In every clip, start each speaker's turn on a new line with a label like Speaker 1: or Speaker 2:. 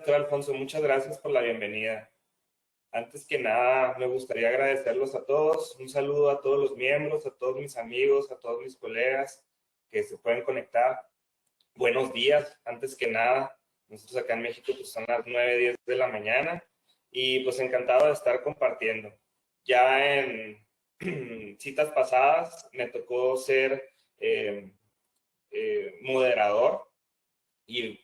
Speaker 1: doctor Alfonso, muchas gracias por la bienvenida. Antes que nada, me gustaría agradecerlos a todos. Un saludo a todos los miembros, a todos mis amigos, a todos mis colegas que se pueden conectar. Buenos días, antes que nada. Nosotros acá en México pues son las 9:10 de la mañana y pues encantado de estar compartiendo. Ya en citas pasadas me tocó ser moderador y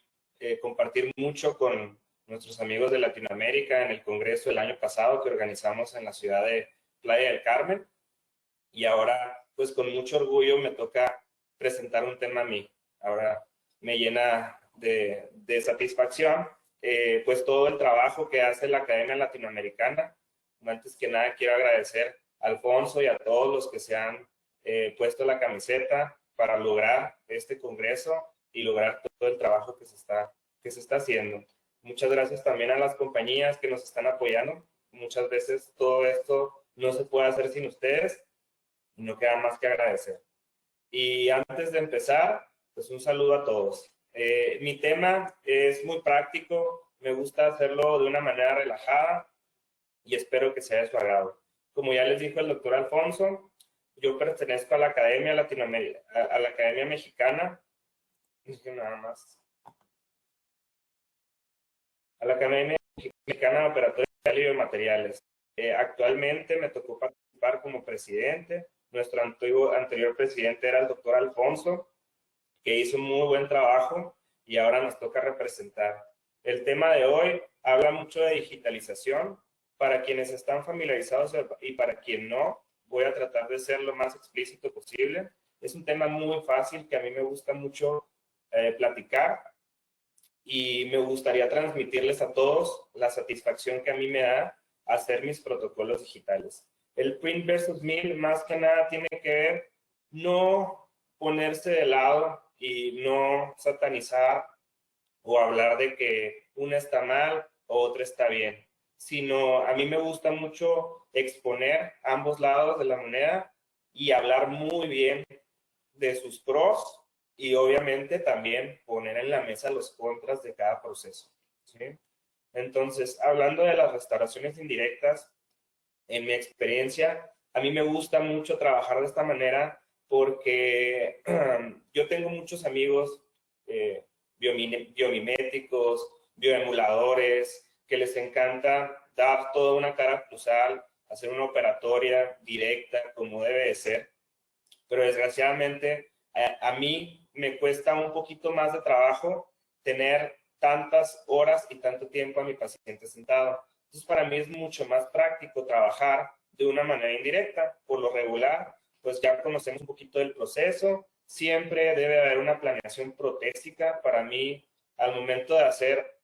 Speaker 1: compartir mucho con nuestros amigos de Latinoamérica en el Congreso el año pasado que organizamos en la ciudad de Playa del Carmen. Y ahora, pues con mucho orgullo me toca presentar un tema a mí. Ahora me llena de satisfacción, pues todo el trabajo que hace la Academia Latinoamericana. Antes que nada, quiero agradecer a Alfonso y a todos los que se han puesto la camiseta para lograr este congreso y lograr todo el trabajo que se está haciendo. Muchas gracias también a las compañías que nos están apoyando. Muchas veces todo esto no se puede hacer sin ustedes y no queda más que agradecer. Y antes de empezar, pues un saludo a todos. Mi tema es muy práctico, me gusta hacerlo de una manera relajada y espero que sea de su agrado. Como ya les dijo el doctor Alfonso, yo pertenezco a la Academia Latinoamérica, a la Academia Mexicana, nada más, a la Academia Mexicana de Operatorios y Biomateriales. Actualmente me tocó participar como presidente. Nuestro anterior presidente era el doctor Alfonso, que hizo un muy buen trabajo y ahora nos toca representar. El tema de hoy habla mucho de digitalización. Para quienes están familiarizados y para quien no, voy a tratar de ser lo más explícito posible. Es un tema muy fácil que a mí me gusta mucho platicar y me gustaría transmitirles a todos la satisfacción que a mí me da hacer mis protocolos digitales. El print versus mill más que nada tiene que ver no ponerse de lado y no satanizar o hablar de que una está mal o otra está bien, sino a mí me gusta mucho exponer ambos lados de la moneda y hablar muy bien de sus pros y obviamente también poner en la mesa los contras de cada proceso, ¿sí? Entonces, hablando de las restauraciones indirectas, en mi experiencia, a mí me gusta mucho trabajar de esta manera porque yo tengo muchos amigos biomiméticos, bioemuladores, que les encanta dar toda una cara cruzal, hacer una operatoria directa como debe de ser, pero desgraciadamente a mí me cuesta un poquito más de trabajo tener tantas horas y tanto tiempo a mi paciente sentado. Entonces, para mí es mucho más práctico trabajar de una manera indirecta. Por lo regular, pues ya conocemos un poquito del proceso. Siempre debe haber una planeación protésica. Para mí, al momento de hacer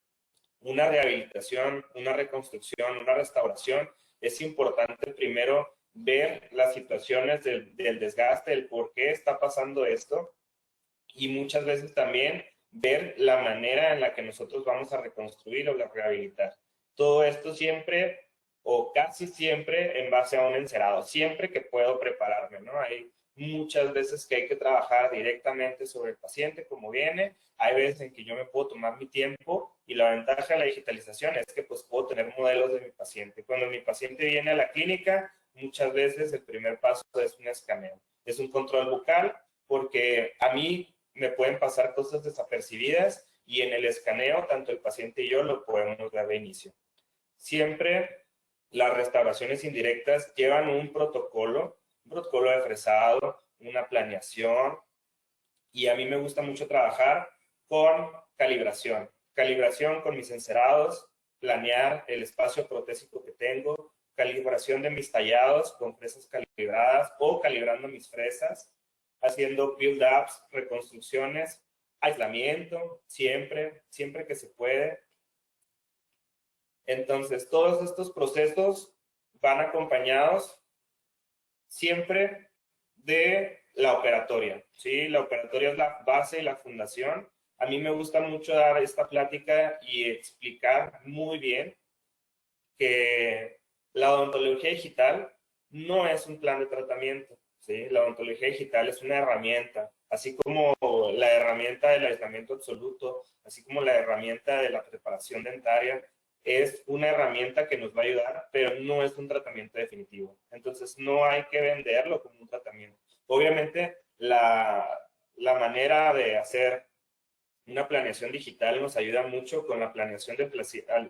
Speaker 1: una rehabilitación, una reconstrucción, una restauración, es importante primero ver las situaciones del desgaste, el por qué está pasando esto y muchas veces también ver la manera en la que nosotros vamos a reconstruir o rehabilitar. Todo esto siempre o casi siempre en base a un encerado, siempre que puedo prepararme, ¿no? Hay muchas veces que hay que trabajar directamente sobre el paciente como viene, hay veces en que yo me puedo tomar mi tiempo y la ventaja de la digitalización es que pues puedo tener modelos de mi paciente. Cuando mi paciente viene a la clínica, muchas veces el primer paso es un escaneo, es un control bucal, porque a mí me pueden pasar cosas desapercibidas y en el escaneo tanto el paciente y yo lo podemos ver de inicio. Siempre las restauraciones indirectas llevan un protocolo de fresado, una planeación, y a mí me gusta mucho trabajar con calibración. Calibración con mis encerados, planear el espacio protésico que tengo, calibración de mis tallados con fresas calibradas o calibrando mis fresas, haciendo build-ups, reconstrucciones, aislamiento, siempre que se puede. Entonces, todos estos procesos van acompañados siempre de la operatoria, ¿sí? La operatoria es la base y la fundación. A mí me gusta mucho dar esta plática y explicar muy bien que la odontología digital no es un plan de tratamiento, ¿sí? La odontología digital es una herramienta. así como la herramienta del aislamiento absoluto, así como la herramienta de la preparación dentaria, es una herramienta que nos va a ayudar, pero no es un tratamiento definitivo. Entonces, no hay que venderlo como un tratamiento. Obviamente, la manera de hacer una planeación digital nos ayuda mucho con la planeación del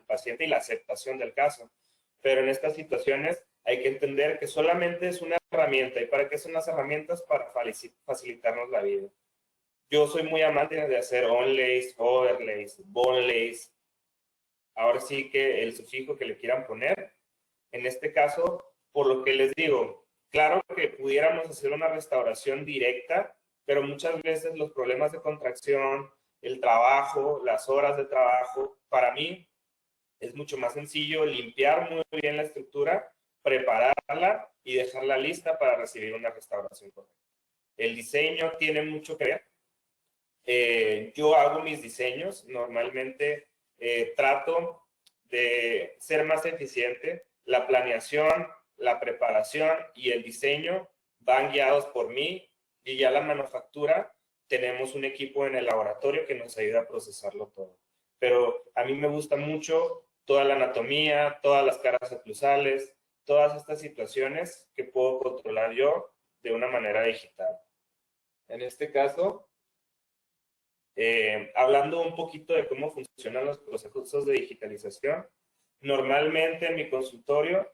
Speaker 1: paciente y la aceptación del caso. Pero en estas situaciones hay que entender que solamente es una herramienta. ¿Y para qué son las herramientas? Para facilitarnos la vida. Yo soy muy amante de hacer onlays, overlays, bonelays. Ahora sí que el sufijo que le quieran poner. En este caso, por lo que les digo, claro que pudiéramos hacer una restauración directa, pero muchas veces los problemas de contracción, el trabajo, las horas de trabajo, para mí es mucho más sencillo limpiar muy bien la estructura, prepararla y dejarla lista para recibir una restauración correcta. El diseño tiene mucho que ver. Yo hago mis diseños, normalmente trato de ser más eficiente. La planeación, la preparación y el diseño van guiados por mí y ya la manufactura tenemos un equipo en el laboratorio que nos ayuda a procesarlo todo. Pero a mí me gusta mucho toda la anatomía, todas las caras oclusales, todas estas situaciones que puedo controlar yo de una manera digital. En este caso, hablando un poquito de cómo funcionan los procesos de digitalización, normalmente en mi consultorio,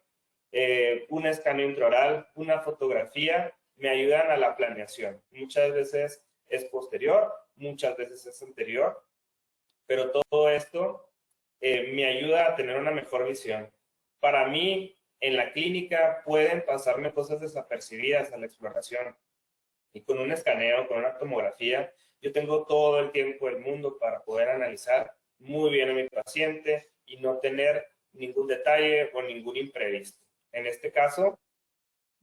Speaker 1: un escaneo intraoral, una fotografía, me ayudan a la planeación. Muchas veces es posterior, muchas veces es anterior, pero todo esto me ayuda a tener una mejor visión. Para mí, en la clínica pueden pasarme cosas desapercibidas a la exploración. Y con un escaneo, con una tomografía, yo tengo todo el tiempo del mundo para poder analizar muy bien a mi paciente y no tener ningún detalle o ningún imprevisto. En este caso,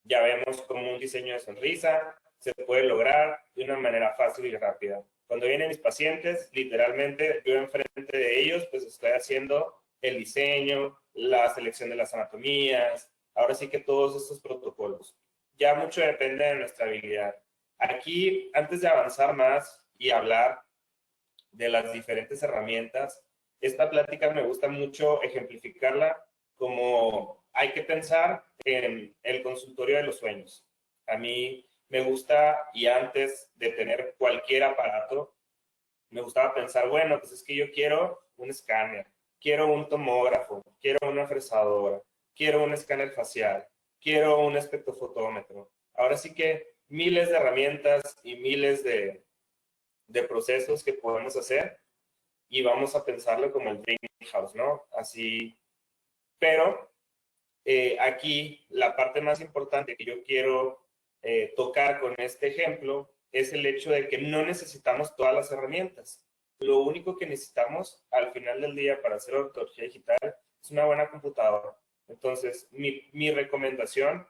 Speaker 1: ya vemos cómo un diseño de sonrisa se puede lograr de una manera fácil y rápida. Cuando vienen mis pacientes, literalmente yo enfrente de ellos, pues estoy haciendo el diseño, la selección de las anatomías, ahora sí que todos estos protocolos. Ya mucho depende de nuestra habilidad. Aquí, antes de avanzar más y hablar de las diferentes herramientas, esta plática me gusta mucho ejemplificarla como hay que pensar en el consultorio de los sueños. A mí me gusta, y antes de tener cualquier aparato, me gustaba pensar, bueno, pues es que yo quiero un escáner, quiero un tomógrafo, quiero una fresadora, quiero un escáner facial, quiero un espectrofotómetro. Ahora sí que miles de herramientas y miles de procesos que podemos hacer y vamos a pensarlo como el dream house, ¿no? Así, pero aquí la parte más importante que yo quiero tocar con este ejemplo es el hecho de que no necesitamos todas las herramientas. Lo único que necesitamos al final del día para hacer ortodoncia digital es una buena computadora. Entonces, mi recomendación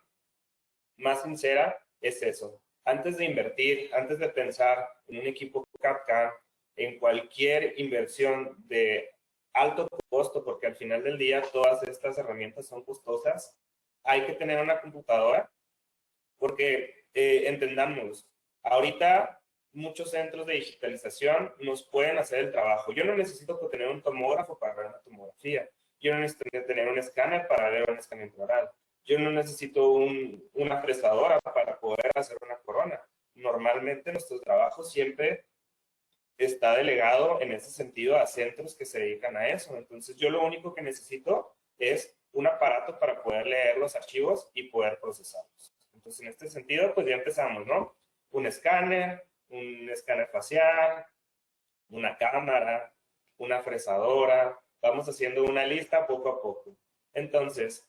Speaker 1: más sincera es eso. Antes de invertir, antes de pensar en un equipo CAD/CAM, en cualquier inversión de alto costo, porque al final del día todas estas herramientas son costosas, hay que tener una computadora, porque entendamos, ahorita muchos centros de digitalización nos pueden hacer el trabajo. Yo no necesito tener un tomógrafo para ver una tomografía. Yo no necesito tener un escáner para ver un escáner intraoral. Yo no necesito una fresadora para poder hacer una corona. Normalmente nuestro trabajo siempre está delegado en ese sentido a centros que se dedican a eso. Entonces yo lo único que necesito es un aparato para poder leer los archivos y poder procesarlos. Entonces en este sentido pues ya empezamos, ¿no? Un escáner facial, una cámara, una fresadora. Vamos haciendo una lista poco a poco. Entonces,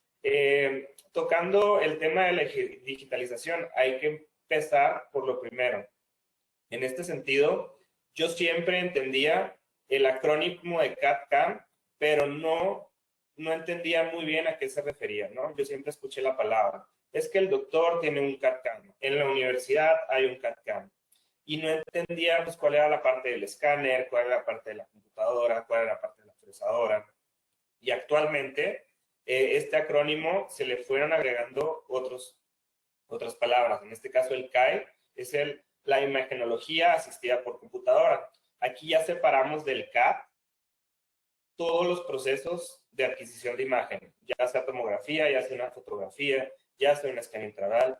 Speaker 1: tocando el tema de la digitalización, hay que empezar por lo primero. En este sentido, yo siempre entendía el acrónimo de CAD/CAM, pero no entendía muy bien a qué se refería, ¿no? Yo siempre escuché la palabra. Es que el doctor tiene un CAD/CAM, en la universidad hay un CAD/CAM. Y no entendía pues, cuál era la parte del escáner, cuál era la parte de la computadora, cuál era la parte de la fresadora. Y actualmente, este acrónimo se le fueron agregando otras palabras. En este caso, el CAE es la imagenología asistida por computadora. Aquí ya separamos del CAD todos los procesos de adquisición de imagen, ya sea tomografía, ya sea una fotografía, ya sea un escáner intraoral.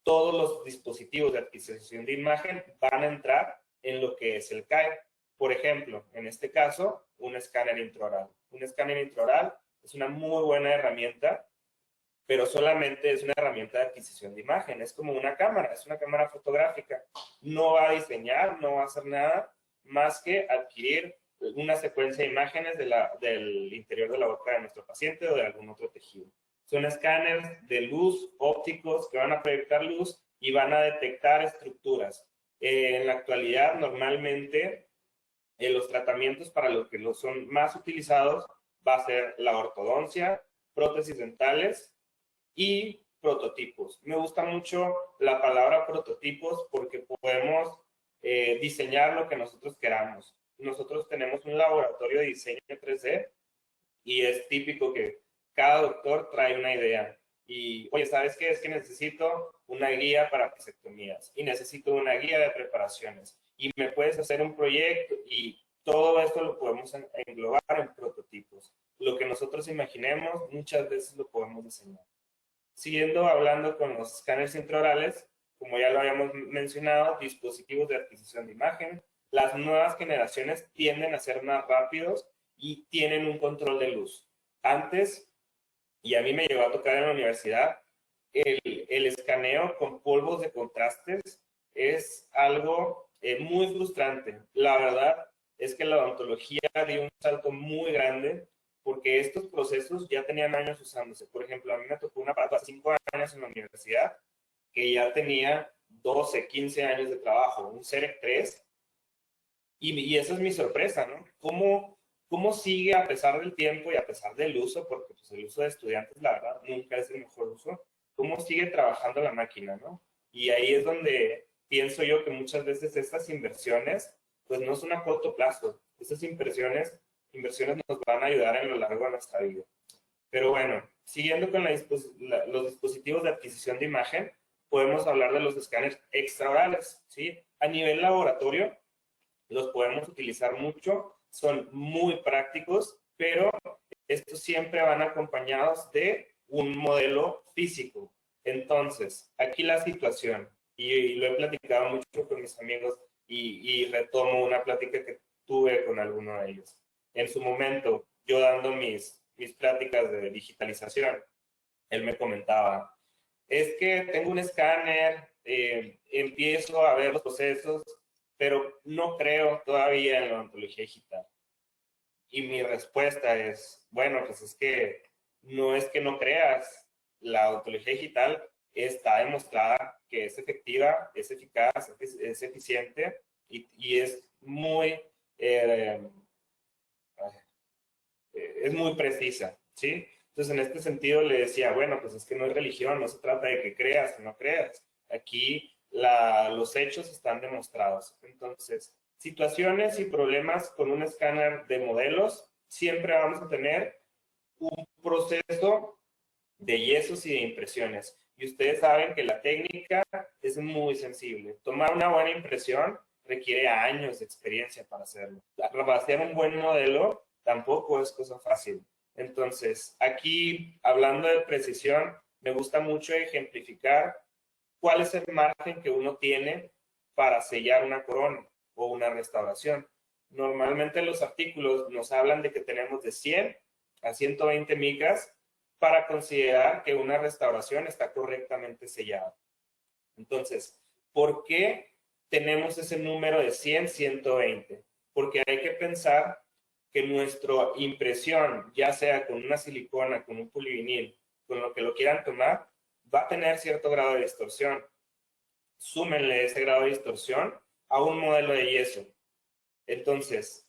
Speaker 1: Todos los dispositivos de adquisición de imagen van a entrar en lo que es el CAE. Por ejemplo, en este caso, un escáner intraoral. Un escáner intraoral es una muy buena herramienta, pero solamente es una herramienta de adquisición de imagen. Es como una cámara, es una cámara fotográfica. No va a diseñar, no va a hacer nada más que adquirir una secuencia de imágenes del interior de la boca de nuestro paciente o de algún otro tejido. Son escáneres de luz ópticos que van a proyectar luz y van a detectar estructuras. En la actualidad, normalmente, los tratamientos para los que son más utilizados va a ser la ortodoncia, prótesis dentales y prototipos. Me gusta mucho la palabra prototipos porque podemos diseñar lo que nosotros queramos. Nosotros tenemos un laboratorio de diseño 3D y es típico que cada doctor trae una idea. Y, oye, ¿sabes qué? Es que necesito una guía para vasectomías y necesito una guía de preparaciones. Y me puedes hacer un proyecto y todo esto lo podemos englobar en prototipos. Lo que nosotros imaginemos, muchas veces lo podemos diseñar. Siguiendo hablando con los escáneres intraorales, como ya lo habíamos mencionado, dispositivos de adquisición de imagen. Las nuevas generaciones tienden a ser más rápidos y tienen un control de luz. Antes, y a mí me llegó a tocar en la universidad, el escaneo con polvos de contrastes es algo muy frustrante. La verdad es que la odontología dio un salto muy grande porque estos procesos ya tenían años usándose. Por ejemplo, a mí me tocó una aparato hace 5 años en la universidad que ya tenía 12, 15 años de trabajo, un CEREC 3, y esa es mi sorpresa, ¿no? ¿Cómo sigue a pesar del tiempo y a pesar del uso? Porque pues, el uso de estudiantes, la verdad, nunca es el mejor uso. ¿Cómo sigue trabajando la máquina, no? Y ahí es donde pienso yo que muchas veces estas inversiones, pues no son a corto plazo. Estas inversiones nos van a ayudar a lo largo de nuestra vida. Pero bueno, siguiendo con los dispositivos de adquisición de imagen, podemos hablar de los escáneres extraorales, ¿sí? A nivel laboratorio, los podemos utilizar mucho, son muy prácticos, pero estos siempre van acompañados de un modelo físico. Entonces, aquí la situación, y lo he platicado mucho con mis amigos y retomo una plática que tuve con alguno de ellos. En su momento, yo dando mis pláticas de digitalización, él me comentaba, es que tengo un escáner, empiezo a ver los procesos, pero no creo todavía en la odontología digital. Y mi respuesta es, bueno, pues es que no creas, la odontología digital está demostrada que es efectiva, es eficaz, es eficiente y es muy precisa, ¿sí? Entonces, en este sentido le decía, bueno, pues es que no es religión, no se trata de que creas o no creas. Aquí los hechos están demostrados. Entonces, situaciones y problemas con un escáner de modelos, siempre vamos a tener un proceso de yesos y de impresiones. Y ustedes saben que la técnica es muy sensible. Tomar una buena impresión requiere años de experiencia para hacerlo. Vaciar un buen modelo tampoco es cosa fácil. Entonces, aquí, hablando de precisión, me gusta mucho ejemplificar cuál es el margen que uno tiene para sellar una corona o una restauración. Normalmente los artículos nos hablan de que tenemos de 100 a 120 micras para considerar que una restauración está correctamente sellada. Entonces, ¿por qué tenemos ese número de 100, 120? Porque hay que pensar que nuestra impresión, ya sea con una silicona, con un polivinil, con lo que lo quieran tomar, va a tener cierto grado de distorsión. Súmenle ese grado de distorsión a un modelo de yeso. Entonces,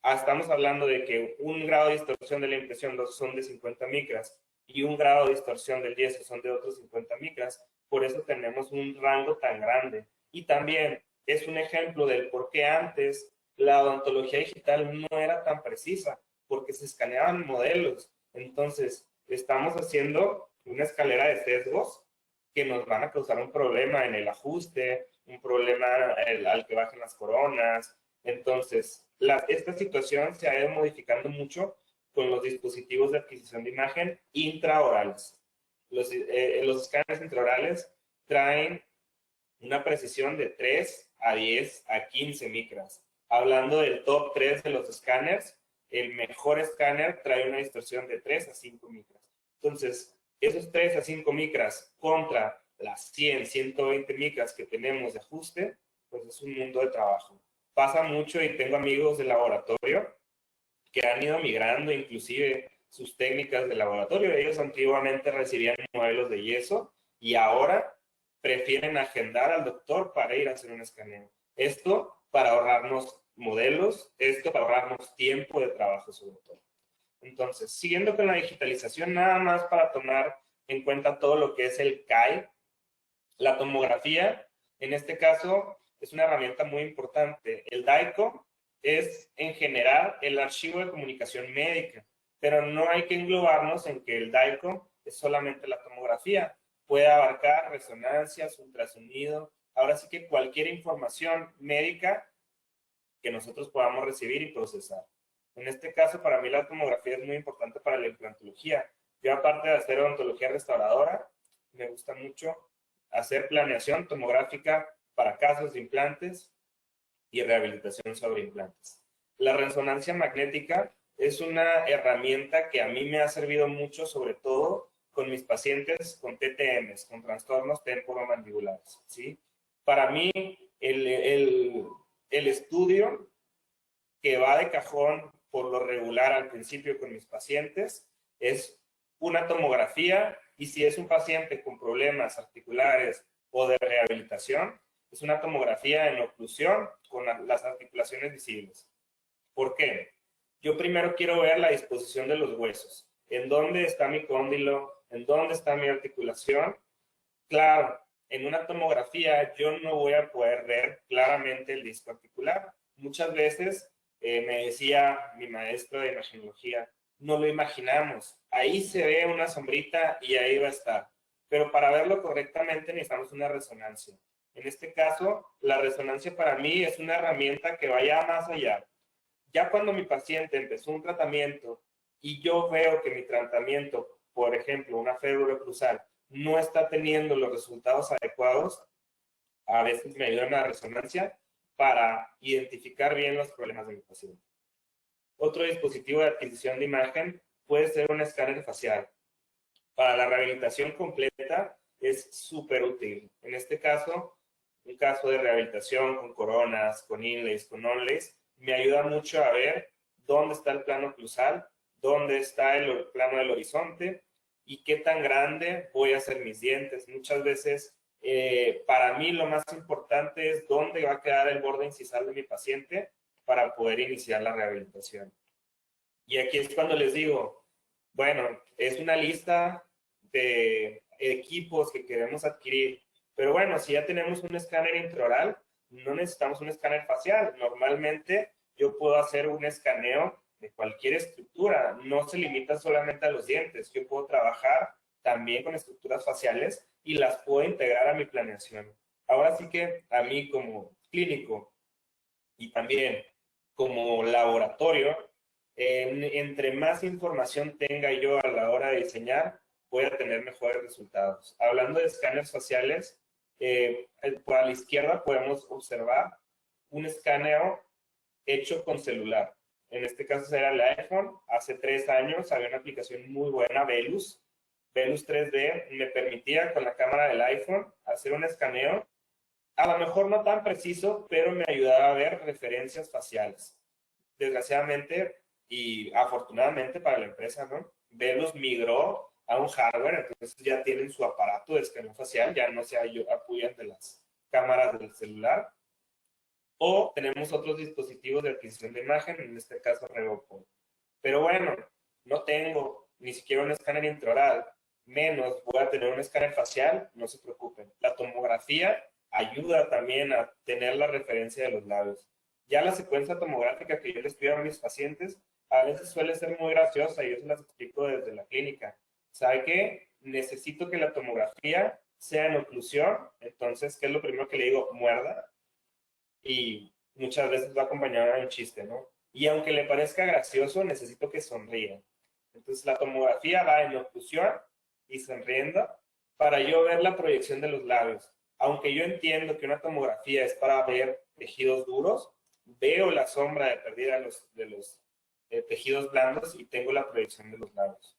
Speaker 1: estamos hablando de que un grado de distorsión de la impresión son de 50 micras y un grado de distorsión del yeso son de otros 50 micras. Por eso tenemos un rango tan grande. Y también es un ejemplo del por qué antes la odontología digital no era tan precisa, porque se escaneaban modelos. Entonces, estamos haciendo una escalera de sesgos que nos van a causar un problema en el ajuste, un problema al que bajen las coronas. Entonces, esta situación se ha ido modificando mucho con los dispositivos de adquisición de imagen intraorales. Los escáneres intraorales traen una precisión de 3 a 10 a 15 micras. Hablando del top 3 de los escáneres, el mejor escáner trae una distorsión de 3 a 5 micras. Entonces, esos 3 a 5 micras contra las 100, 120 micras que tenemos de ajuste, pues es un mundo de trabajo. Pasa mucho y tengo amigos de laboratorio que han ido migrando inclusive sus técnicas de laboratorio. Ellos antiguamente recibían modelos de yeso y ahora prefieren agendar al doctor para ir a hacer un escaneo. Esto para ahorrarnos modelos, esto para ahorrarnos tiempo de trabajo sobre todo. Entonces, siguiendo con la digitalización, nada más para tomar en cuenta todo lo que es el CAI, la tomografía, en este caso, es una herramienta muy importante. El DICOM es, en general, el archivo de comunicación médica, pero no hay que englobarnos en que el DICOM es solamente la tomografía. Puede abarcar resonancias, ultrasonido, ahora sí que cualquier información médica que nosotros podamos recibir y procesar. En este caso, para mí la tomografía es muy importante para la implantología. Yo, aparte de hacer odontología restauradora, me gusta mucho hacer planeación tomográfica para casos de implantes y rehabilitación sobre implantes. La resonancia magnética es una herramienta que a mí me ha servido mucho, sobre todo con mis pacientes con TTMs, con trastornos temporomandibulares, ¿sí? Para mí, el estudio que va de cajón por lo regular al principio con mis pacientes es una tomografía, y si es un paciente con problemas articulares o de rehabilitación, es una tomografía en oclusión con las articulaciones visibles. ¿Por qué? Yo primero quiero ver la disposición de los huesos. ¿En dónde está mi cóndilo? ¿En dónde está mi articulación? Claro, en una tomografía yo no voy a poder ver claramente el disco articular. Muchas veces me decía mi maestro de imagenología, no lo imaginamos. Ahí se ve una sombrita y ahí va a estar. Pero para verlo correctamente necesitamos una resonancia. En este caso, la resonancia para mí es una herramienta que vaya más allá. Ya cuando mi paciente empezó un tratamiento y yo veo que mi tratamiento, por ejemplo, una férula cruzal, no está teniendo los resultados adecuados, a veces me ayuda una resonancia para identificar bien los problemas de mi paciente. Otro dispositivo de adquisición de imagen puede ser un escáner facial. Para la rehabilitación completa es súper útil. En este caso, un caso de rehabilitación con coronas, con inlays, con onlays, me ayuda mucho a ver dónde está el plano oclusal, dónde está el plano del horizonte y qué tan grande voy a hacer mis dientes. Muchas veces, para mí lo más importante es dónde va a quedar el borde incisal de mi paciente para poder iniciar la rehabilitación. Y aquí es cuando les digo, bueno, es una lista de equipos que queremos adquirir, pero bueno, si ya tenemos un escáner intraoral, no necesitamos un escáner facial. Normalmente yo puedo hacer un escaneo de cualquier estructura, no se limita solamente a los dientes. Yo puedo trabajar también con estructuras faciales y las puedo integrar a mi planeación. Ahora sí que a mí como clínico y también como laboratorio, entre más información tenga yo a la hora de diseñar, voy a tener mejores resultados. Hablando de escáneres faciales, por a la izquierda podemos observar un escaneo hecho con celular. En este caso será el iPhone. Hace 3 años había una aplicación muy buena, Velus. Velus 3D me permitía con la cámara del iPhone hacer un escaneo, a lo mejor no tan preciso, pero me ayudaba a ver referencias faciales. Desgraciadamente y afortunadamente para la empresa, ¿no? Velus migró a un hardware, entonces ya tienen su aparato de escaneo facial, ya no se apoyan de las cámaras del celular. O tenemos otros dispositivos de adquisición de imagen, en este caso RevoPoint. Pero bueno, no tengo ni siquiera un escáner intraoral, menos voy a tener un escáner facial, no se preocupen. La tomografía ayuda también a tener la referencia de los labios. Ya la secuencia tomográfica que yo les pido a mis pacientes a veces suele ser muy graciosa y yo se las explico desde la clínica. ¿Sabe qué? Necesito que la tomografía sea en oclusión. Entonces, ¿qué es lo primero que le digo? Muerda. Y muchas veces va acompañado de un chiste, ¿no? Y aunque le parezca gracioso, necesito que sonríe. Entonces, la tomografía va en oclusión y sonriendo para yo ver la proyección de los labios. Aunque yo entiendo que una tomografía es para ver tejidos duros, veo la sombra de pérdida de los tejidos blandos y tengo la proyección de los labios.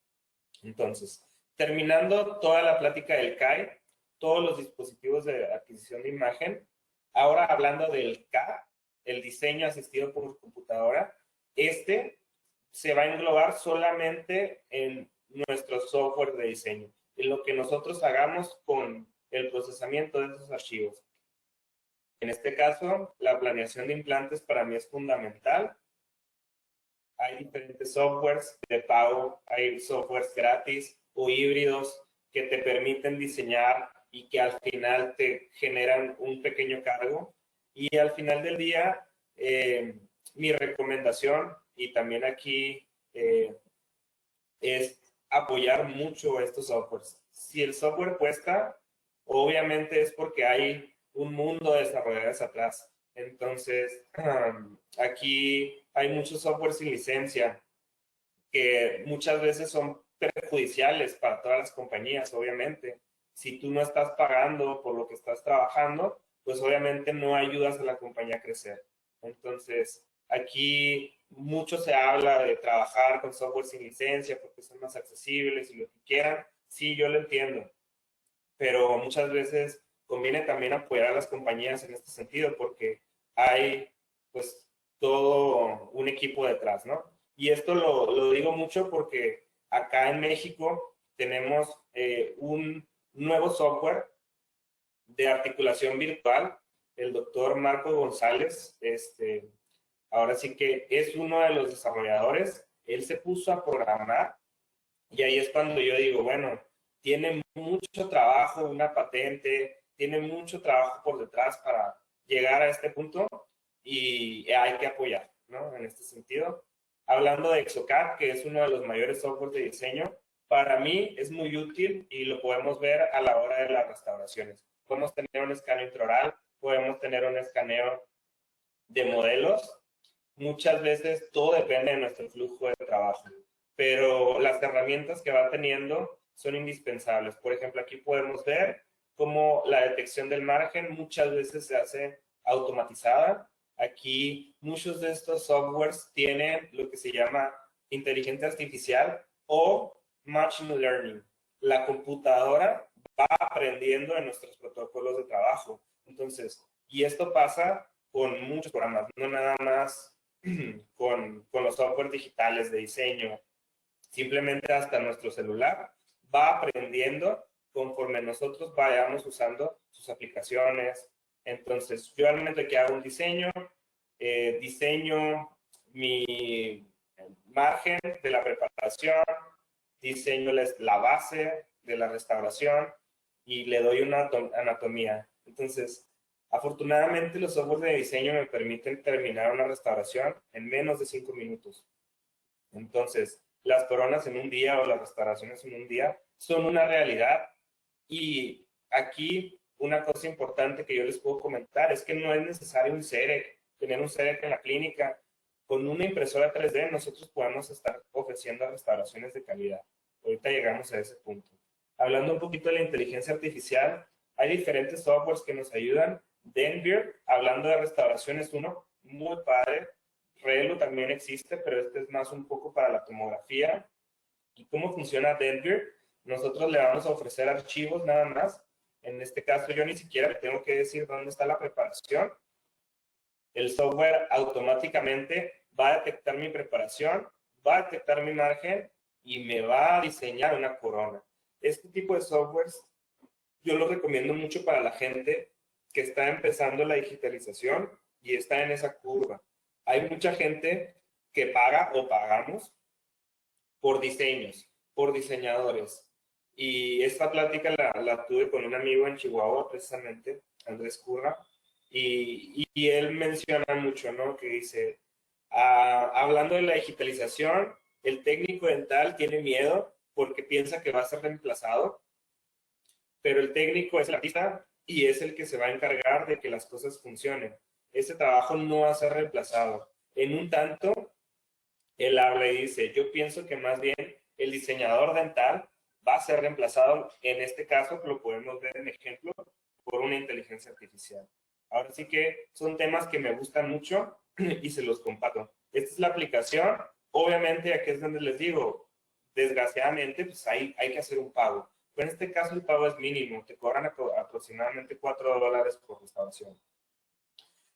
Speaker 1: Entonces, terminando toda la plática del CAI, todos los dispositivos de adquisición de imagen, ahora hablando del CAD, el diseño asistido por computadora, este se va a englobar solamente en nuestro software de diseño, en lo que nosotros hagamos con el procesamiento de esos archivos. En este caso, la planeación de implantes para mí es fundamental. Hay diferentes softwares de pago, hay softwares gratis o híbridos que te permiten diseñar y que al final te generan un pequeño cargo. Y al final del día, mi recomendación, y también aquí es apoyar mucho estos softwares. Si el software cuesta, obviamente es porque hay un mundo de desarrolladores atrás. Entonces, aquí hay muchos software sin licencia que muchas veces son perjudiciales para todas las compañías, obviamente. Si tú no estás pagando por lo que estás trabajando, pues obviamente no ayudas a la compañía a crecer. Entonces, aquí mucho se habla de trabajar con software sin licencia porque son más accesibles y lo que quieran. Sí, yo lo entiendo, pero muchas veces conviene también apoyar a las compañías en este sentido porque hay pues todo un equipo detrás, ¿no? Y esto lo digo mucho porque acá en México tenemos un nuevo software de articulación virtual, el doctor Marco González, ahora sí que es uno de los desarrolladores, él se puso a programar y ahí es cuando yo digo, bueno, tiene mucho trabajo, una patente, tiene mucho trabajo por detrás para llegar a este punto y hay que apoyar, ¿no? En este sentido. Hablando de Exocad, que es uno de los mayores softwares de diseño, para mí es muy útil y lo podemos ver a la hora de las restauraciones. Podemos tener un escaneo intraoral, podemos tener un escaneo de modelos. Muchas veces todo depende de nuestro flujo de trabajo, pero las herramientas que va teniendo son indispensables. Por ejemplo, aquí podemos ver cómo la detección del margen muchas veces se hace automatizada. Aquí muchos de estos softwares tienen lo que se llama inteligencia artificial o machine learning. La computadora va aprendiendo de nuestros protocolos de trabajo. Entonces, y esto pasa con muchos programas, no nada más con los software digitales de diseño. Simplemente hasta nuestro celular va aprendiendo conforme nosotros vayamos usando sus aplicaciones. Entonces, yo realmente que hago un diseño, diseño mi margen de la preparación, diseño la base de la restauración y le doy una anatomía. Entonces, afortunadamente los softwares de diseño me permiten terminar una restauración en menos de 5 minutos. Entonces, las coronas en un día o las restauraciones en un día son una realidad. Y aquí una cosa importante que yo les puedo comentar es que no es necesario un CEREC, tener un CEREC en la clínica. Con una impresora 3D nosotros podemos estar ofreciendo restauraciones de calidad. Ahorita llegamos a ese punto. Hablando un poquito de la inteligencia artificial, hay diferentes softwares que nos ayudan. Denver, hablando de restauración, es uno muy padre. Relo también existe, pero este es más un poco para la tomografía. ¿Y cómo funciona Denver? Nosotros le vamos a ofrecer archivos nada más. En este caso, yo ni siquiera le tengo que decir dónde está la preparación. El software automáticamente va a detectar mi preparación, va a detectar mi margen y me va a diseñar una corona. Este tipo de softwares yo lo recomiendo mucho para la gente que está empezando la digitalización y está en esa curva. Hay mucha gente que paga o pagamos por diseños, por diseñadores. Y esta plática la tuve con un amigo en Chihuahua, precisamente, Andrés Curra, y él menciona mucho, ¿no? Que dice, hablando de la digitalización, el técnico dental tiene miedo porque piensa que va a ser reemplazado, pero el técnico es el artista y es el que se va a encargar de que las cosas funcionen. Ese trabajo no va a ser reemplazado. En un tanto, él habla y dice, yo pienso que más bien el diseñador dental va a ser reemplazado, en este caso, lo podemos ver en ejemplo, por una inteligencia artificial. Ahora sí que son temas que me gustan mucho y se los comparto. Esta es la aplicación. Obviamente, aquí es donde les digo, desgraciadamente, pues hay que hacer un pago. Pero en este caso el pago es mínimo. Te cobran aproximadamente $4 por restauración.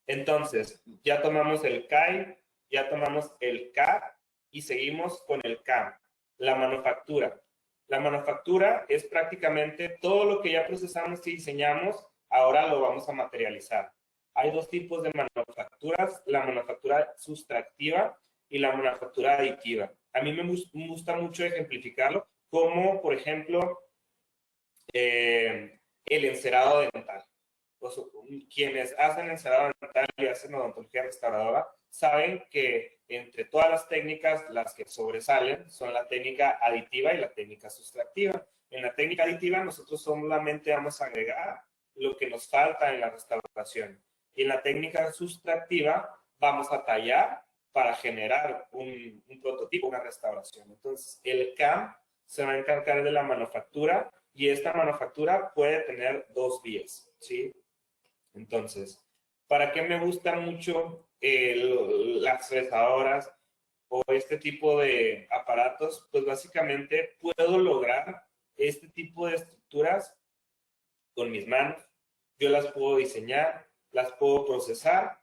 Speaker 1: Entonces, ya tomamos el CAI, ya tomamos el CAD y seguimos con el CAM, la manufactura. La manufactura es prácticamente todo lo que ya procesamos y diseñamos, ahora lo vamos a materializar. Hay dos tipos de manufacturas, la manufactura sustractiva y la manufactura aditiva. A mí me gusta mucho ejemplificarlo como, por ejemplo, el encerado dental. Pues, quienes hacen encerado dental y hacen odontología restauradora saben que entre todas las técnicas, las que sobresalen son la técnica aditiva y la técnica sustractiva. En la técnica aditiva nosotros solamente vamos a agregar lo que nos falta en la restauración. Y en la técnica sustractiva vamos a tallar para generar un prototipo, una restauración. Entonces, el CAM se va a encargar de la manufactura y esta manufactura puede tener dos vías, ¿sí? Entonces, ¿para qué me gustan mucho las fresadoras o este tipo de aparatos? Pues básicamente puedo lograr este tipo de estructuras con mis manos. Yo las puedo diseñar, las puedo procesar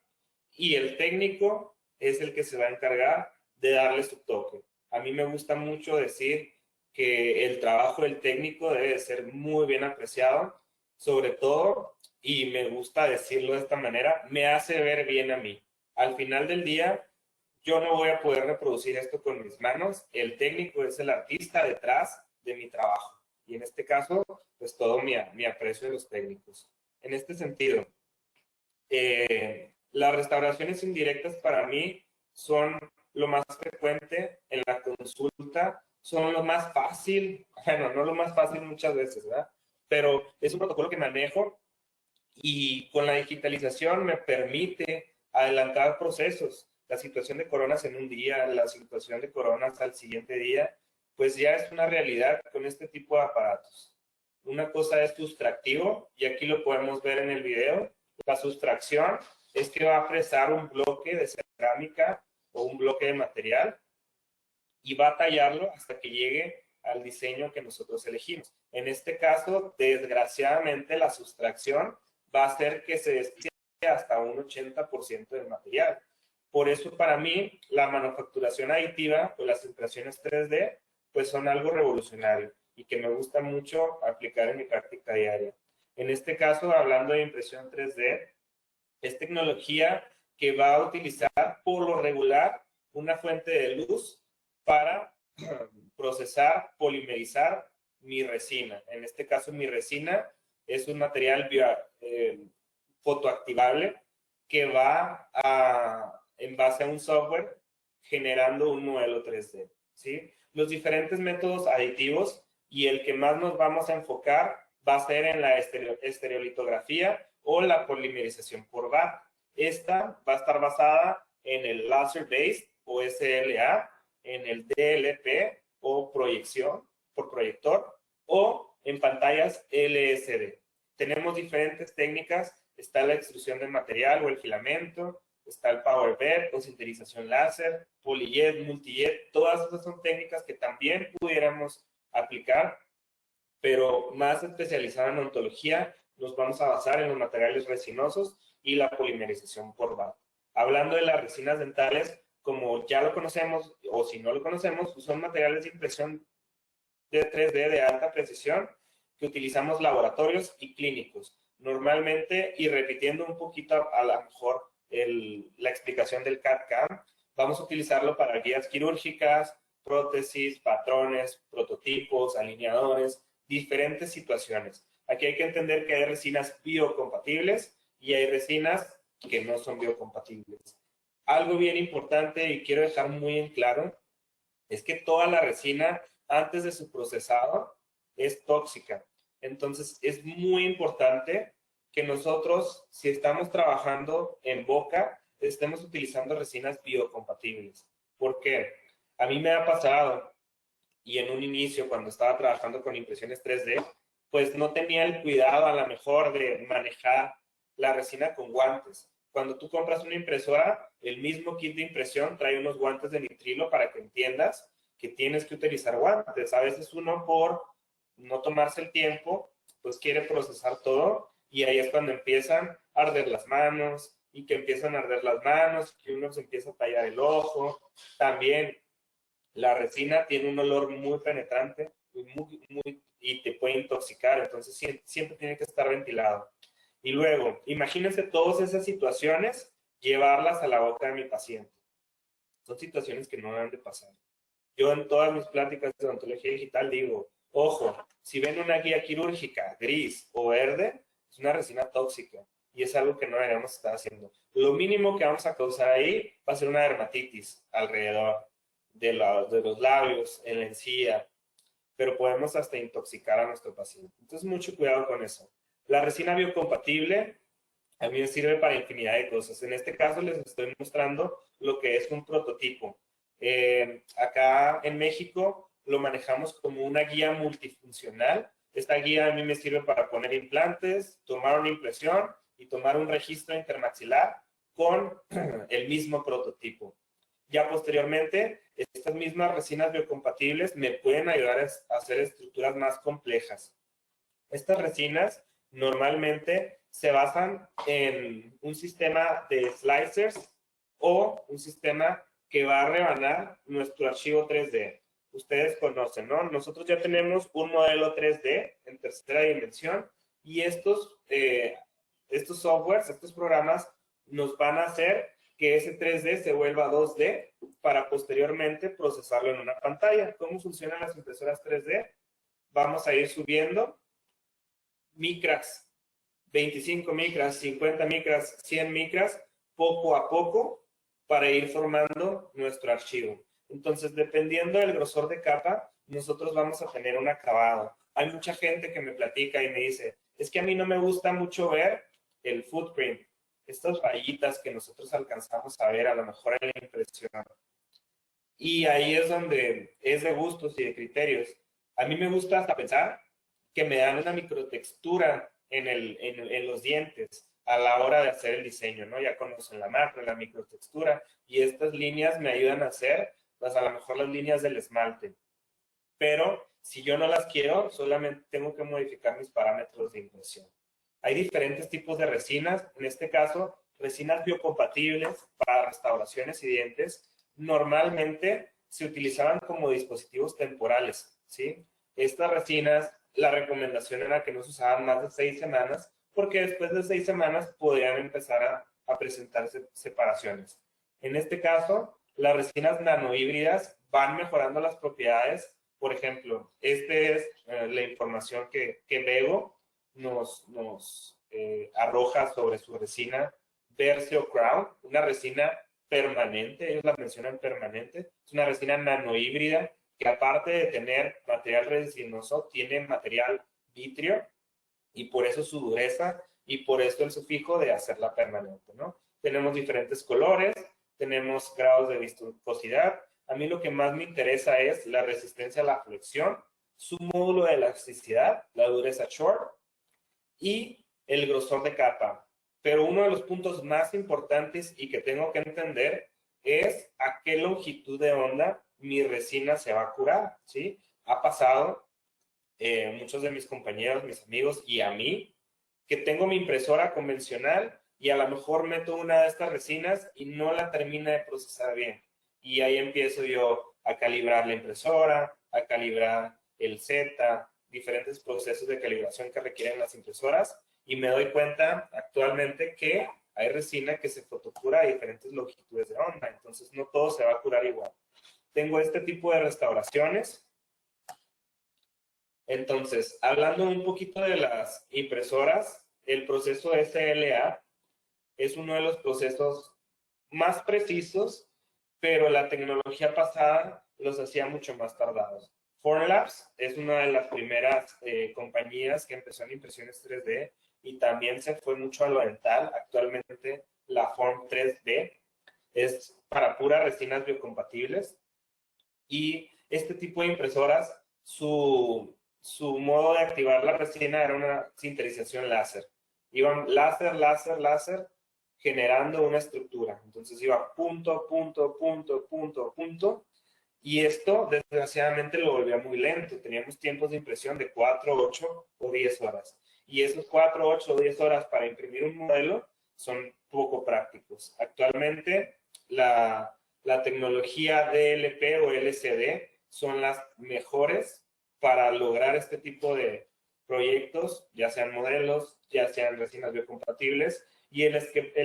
Speaker 1: y el técnico es el que se va a encargar de darle su toque. A mí me gusta mucho decir que el trabajo del técnico debe ser muy bien apreciado, sobre todo, y me gusta decirlo de esta manera, me hace ver bien a mí. Al final del día, yo no voy a poder reproducir esto con mis manos, el técnico es el artista detrás de mi trabajo. Y en este caso, pues todo mi aprecio de los técnicos. En este sentido, las restauraciones indirectas para mí son lo más frecuente en la consulta, son lo más fácil, bueno, no lo más fácil muchas veces, ¿verdad? Pero es un protocolo que manejo y con la digitalización me permite adelantar procesos. La situación de coronas en un día, la situación de coronas al siguiente día, pues ya es una realidad con este tipo de aparatos. Una cosa es sustractivo y aquí lo podemos ver en el video. La sustracción es que va a fresar un bloque de cerámica o un bloque de material y va a tallarlo hasta que llegue al diseño que nosotros elegimos. En este caso, desgraciadamente, la sustracción va a hacer que se desplicie hasta un 80% del material. Por eso, para mí, la manufacturación aditiva o las impresiones 3D, pues son algo revolucionario y que me gusta mucho aplicar en mi práctica diaria. En este caso, hablando de impresión 3D, es tecnología que va a utilizar por lo regular una fuente de luz para procesar, polimerizar mi resina. En este caso, mi resina es un material fotoactivable que va en base a un software generando un modelo 3D, ¿sí? Los diferentes métodos aditivos y el que más nos vamos a enfocar va a ser en la estereolitografía o la polimerización por VAP. Esta va a estar basada en el Laser Based o SLA, en el DLP o proyección por proyector o en pantallas LCD. Tenemos diferentes técnicas, está la extrusión del material o el filamento, está el Power Bed o sintetización láser, polyjet, multijet, todas esas son técnicas que también pudiéramos aplicar, pero más especializada en odontología, nos vamos a basar en los materiales resinosos y la polimerización por VAP. Hablando de las resinas dentales, como ya lo conocemos, o si no lo conocemos, son materiales de impresión de 3D de alta precisión que utilizamos laboratorios y clínicos. Normalmente, y repitiendo un poquito a lo mejor la explicación del CAD-CAM, vamos a utilizarlo para guías quirúrgicas, prótesis, patrones, prototipos, alineadores, diferentes situaciones. Aquí hay que entender que hay resinas biocompatibles y hay resinas que no son biocompatibles. Algo bien importante y quiero dejar muy en claro es que toda la resina antes de su procesado es tóxica. Entonces, es muy importante que nosotros, si estamos trabajando en boca, estemos utilizando resinas biocompatibles. ¿Por qué? A mí me ha pasado, y en un inicio, cuando estaba trabajando con impresiones 3D, pues no tenía el cuidado a lo mejor de manejar la resina con guantes. Cuando tú compras una impresora, el mismo kit de impresión trae unos guantes de nitrilo para que entiendas que tienes que utilizar guantes. A veces uno, por no tomarse el tiempo, pues quiere procesar todo, y ahí es cuando empiezan a arder las manos, y que empiezan a arder las manos, que uno se empieza a tallar el ojo. También la resina tiene un olor muy penetrante y te puede intoxicar, entonces siempre tiene que estar ventilado. Y luego, imagínense todas esas situaciones, llevarlas a la boca de mi paciente. Son situaciones que no deben de pasar. Yo en todas mis pláticas de odontología digital digo, ojo, si ven una guía quirúrgica gris o verde, es una resina tóxica y es algo que no deberíamos estar haciendo. Lo mínimo que vamos a causar ahí va a ser una dermatitis alrededor de los labios, en la encía, pero podemos hasta intoxicar a nuestro paciente. Entonces, mucho cuidado con eso. La resina biocompatible a mí me sirve para infinidad de cosas. En este caso les estoy mostrando lo que es un prototipo. Acá en México lo manejamos como una guía multifuncional. Esta guía a mí me sirve para poner implantes, tomar una impresión y tomar un registro intermaxilar con el mismo prototipo. Ya posteriormente, estas mismas resinas biocompatibles me pueden ayudar a hacer estructuras más complejas. Estas resinas normalmente se basan en un sistema de slicers o un sistema que va a rebanar nuestro archivo 3D. Ustedes conocen, ¿no? Nosotros ya tenemos un modelo 3D en tercera dimensión y estos softwares, estos programas nos van a hacer que ese 3D se vuelva 2D para posteriormente procesarlo en una pantalla. ¿Cómo funcionan las impresoras 3D? Vamos a ir subiendo micras, 25 micras, 50 micras, 100 micras, poco a poco para ir formando nuestro archivo. Entonces, dependiendo del grosor de capa, nosotros vamos a tener un acabado. Hay mucha gente que me platica y me dice, es que a mí no me gusta mucho ver el footprint, estas rayitas que nosotros alcanzamos a ver a lo mejor en la impresión. Y ahí es donde es de gustos y de criterios. A mí me gusta hasta pensar que me dan una microtextura en los dientes a la hora de hacer el diseño, ¿no? Ya conocen la macro, la microtextura, y estas líneas me ayudan a hacer, pues a lo mejor las líneas del esmalte. Pero si yo no las quiero, solamente tengo que modificar mis parámetros de impresión. Hay diferentes tipos de resinas, en este caso, resinas biocompatibles para restauraciones y dientes, normalmente se utilizaban como dispositivos temporales, ¿sí? Estas resinas, la recomendación era que no se usaban más de 6 semanas, porque después de 6 semanas podrían empezar a presentarse separaciones. En este caso, las resinas nanohíbridas van mejorando las propiedades. Por ejemplo, esta es la información que Bego nos arroja sobre su resina Versio Crown, una resina permanente, ellos la mencionan permanente, es una resina nanohíbrida que aparte de tener material resinoso, tiene material vitrio y por eso su dureza y por esto el sufijo de hacerla permanente, ¿no? Tenemos diferentes colores, tenemos grados de viscosidad. A mí lo que más me interesa es la resistencia a la flexión, su módulo de elasticidad, la dureza short y el grosor de capa. Pero uno de los puntos más importantes y que tengo que entender es a qué longitud de onda mi resina se va a curar, ¿sí? Ha pasado muchos de mis compañeros, mis amigos y a mí, que tengo mi impresora convencional y a lo mejor meto una de estas resinas y no la termina de procesar bien. Y ahí empiezo yo a calibrar la impresora, a calibrar el Z, diferentes procesos de calibración que requieren las impresoras y me doy cuenta actualmente que hay resina que se fotocura a diferentes longitudes de onda, entonces no todo se va a curar igual. Tengo este tipo de restauraciones. Entonces, hablando un poquito de las impresoras, el proceso SLA es uno de los procesos más precisos, pero la tecnología pasada los hacía mucho más tardados. Formlabs es una de las primeras compañías que empezó en impresiones 3D y también se fue mucho a lo dental. Actualmente la Form 3D es para puras resinas biocompatibles y este tipo de impresoras, su modo de activar la resina era una sinterización láser. Iban láser, láser, láser, generando una estructura. Entonces iba punto, punto, punto, punto, punto. Y esto, desgraciadamente, lo volvía muy lento. Teníamos tiempos de impresión de 4, 8 o 10 horas. Y esos 4, 8 o 10 horas para imprimir un modelo son poco prácticos. Actualmente, la tecnología DLP o LCD son las mejores para lograr este tipo de proyectos, ya sean modelos, ya sean resinas biocompatibles, y el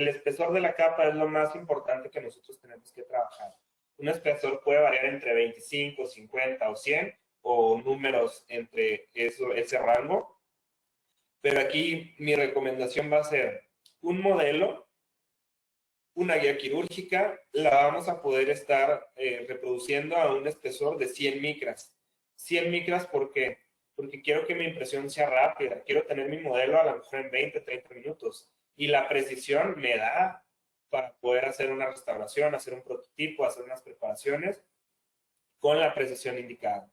Speaker 1: espesor de la capa es lo más importante que nosotros tenemos que trabajar. Un espesor puede variar entre 25, 50 o 100, o números entre ese rango, pero aquí mi recomendación va a ser un modelo, una guía quirúrgica, la vamos a poder estar reproduciendo a un espesor de 100 micras. 100 micras, ¿por qué? Porque quiero que mi impresión sea rápida, quiero tener mi modelo a lo mejor en 20, 30 minutos, y la precisión me da para poder hacer una restauración, hacer un prototipo, hacer unas preparaciones con la precisión indicada.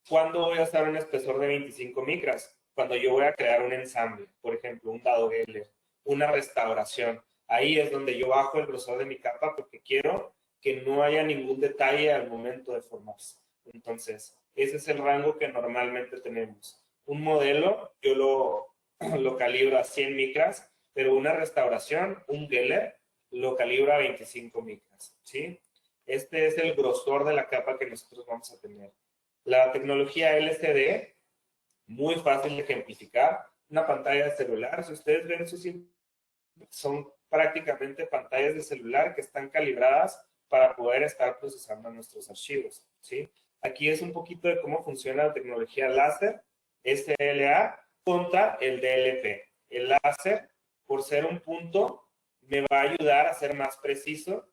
Speaker 1: ¿Cuándo voy a usar un espesor de 25 micras? Cuando yo voy a crear un ensamble, por ejemplo, un dado Geller, una restauración. Ahí es donde yo bajo el grosor de mi capa porque quiero que no haya ningún detalle al momento de formarse. Entonces, ese es el rango que normalmente tenemos. Un modelo, yo lo calibro a 100 micras, pero una restauración, un Geller, lo calibro a 25 micras, ¿sí? Este es el grosor de la capa que nosotros vamos a tener. La tecnología LCD, muy fácil de ejemplificar, una pantalla de celular. Si ustedes ven, son prácticamente pantallas de celular que están calibradas para poder estar procesando nuestros archivos, ¿sí? Aquí es un poquito de cómo funciona la tecnología láser, SLA, contra el DLP. El láser, por ser un punto, me va a ayudar a ser más preciso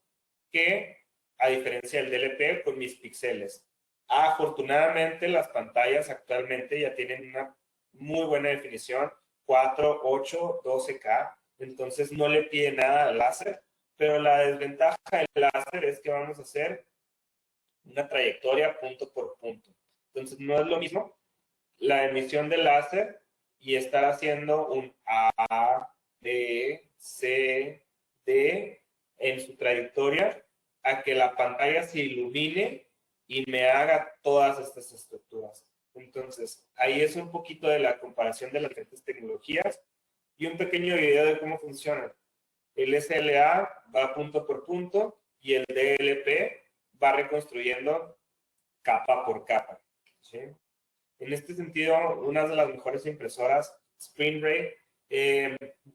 Speaker 1: que, a diferencia del DLP, con mis píxeles. Afortunadamente, las pantallas actualmente ya tienen una muy buena definición, 4, 8, 12K, entonces no le pide nada al láser, pero la desventaja del láser es que vamos a hacer una trayectoria punto por punto. Entonces no es lo mismo la emisión del láser y estar haciendo un A, B, C, D en su trayectoria a que la pantalla se ilumine y me haga todas estas estructuras. Entonces, ahí es un poquito de la comparación de las diferentes tecnologías y un pequeño video de cómo funciona. El SLA va punto por punto y el DLP va reconstruyendo capa por capa, ¿sí? En este sentido, una de las mejores impresoras, SprintRay,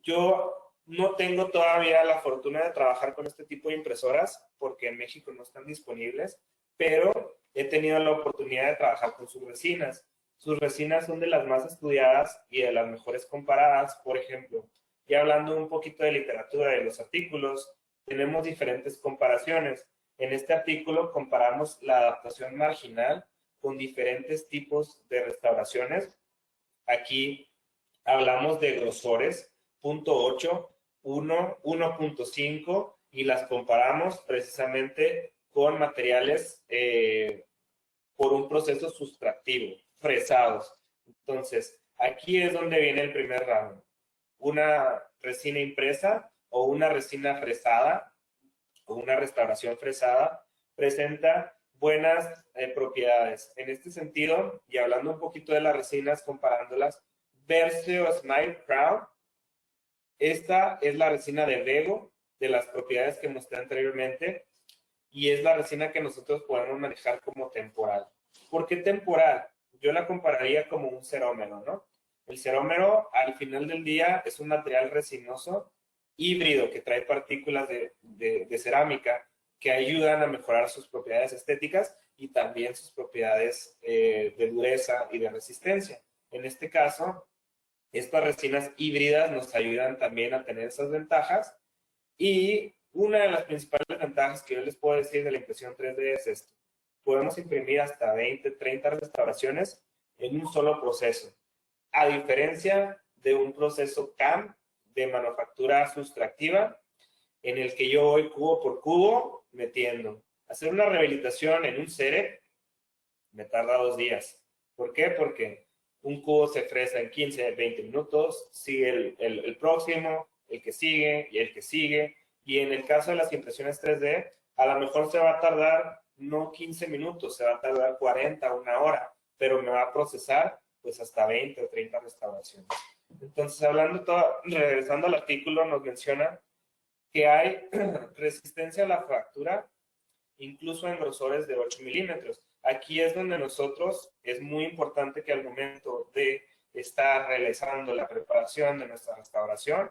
Speaker 1: yo no tengo todavía la fortuna de trabajar con este tipo de impresoras porque en México no están disponibles, pero he tenido la oportunidad de trabajar con sus resinas. Sus resinas son de las más estudiadas y de las mejores comparadas. Por ejemplo, ya hablando un poquito de literatura de los artículos, tenemos diferentes comparaciones. En este artículo comparamos la adaptación marginal con diferentes tipos de restauraciones. Aquí hablamos de grosores, 0.8, 1, 1.5 y las comparamos precisamente con materiales por un proceso sustractivo, fresados. Entonces, aquí es donde viene el primer rango. Una resina impresa o una resina fresada o una restauración fresada presenta buenas propiedades. En este sentido, y hablando un poquito de las resinas, comparándolas, Versio Smile Crown, esta es la resina de Vego, de las propiedades que mostré anteriormente, y es la resina que nosotros podemos manejar como temporal. ¿Por qué temporal? Yo la compararía como un cerómero, ¿no? El cerómero, al final del día, es un material resinoso híbrido que trae partículas de cerámica que ayudan a mejorar sus propiedades estéticas y también sus propiedades de dureza y de resistencia. En este caso, estas resinas híbridas nos ayudan también a tener esas ventajas y una de las principales ventajas que yo les puedo decir de la impresión 3D es esto. podemos imprimir hasta 20, 30 restauraciones en un solo proceso. A diferencia de un proceso CAM de manufactura sustractiva, en el que yo voy cubo por cubo metiendo. Hacer una rehabilitación en un CEREC me tarda 2 días. ¿Por qué? Porque un cubo se fresa en 15, 20 minutos, sigue el próximo, el que sigue y el que sigue. Y en el caso de las impresiones 3D, a lo mejor se va a tardar no 15 minutos, se va a tardar 40, una hora, pero me va a procesar pues hasta 20 o 30 restauraciones. Entonces, regresando al artículo, nos menciona que hay resistencia a la fractura incluso en grosores de 8 milímetros. Aquí es donde nosotros, es muy importante que al momento de estar realizando la preparación de nuestra restauración,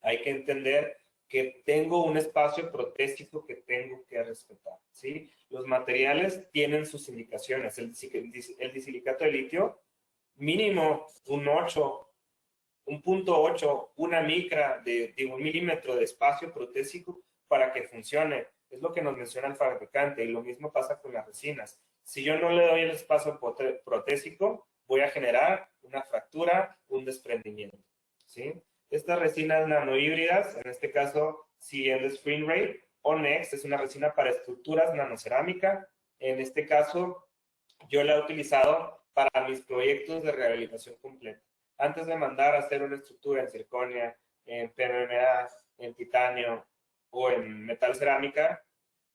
Speaker 1: hay que entender que tengo un espacio protésico que tengo que respetar, ¿sí? Los materiales tienen sus indicaciones. El disilicato de litio, mínimo un 8, un 0.8, una micra de 1 milímetro de espacio protésico para que funcione. Es lo que nos menciona el fabricante, y lo mismo pasa con las resinas. Si yo no le doy el espacio protésico, voy a generar una fractura, un desprendimiento, ¿sí? Estas resinas nanohíbridas, en este caso CN Spring Ray o Next, es una resina para estructuras nanocerámica. En este caso, yo la he utilizado para mis proyectos de rehabilitación completa. Antes de mandar a hacer una estructura en circonia, en PMMA, en titanio o en metal cerámica,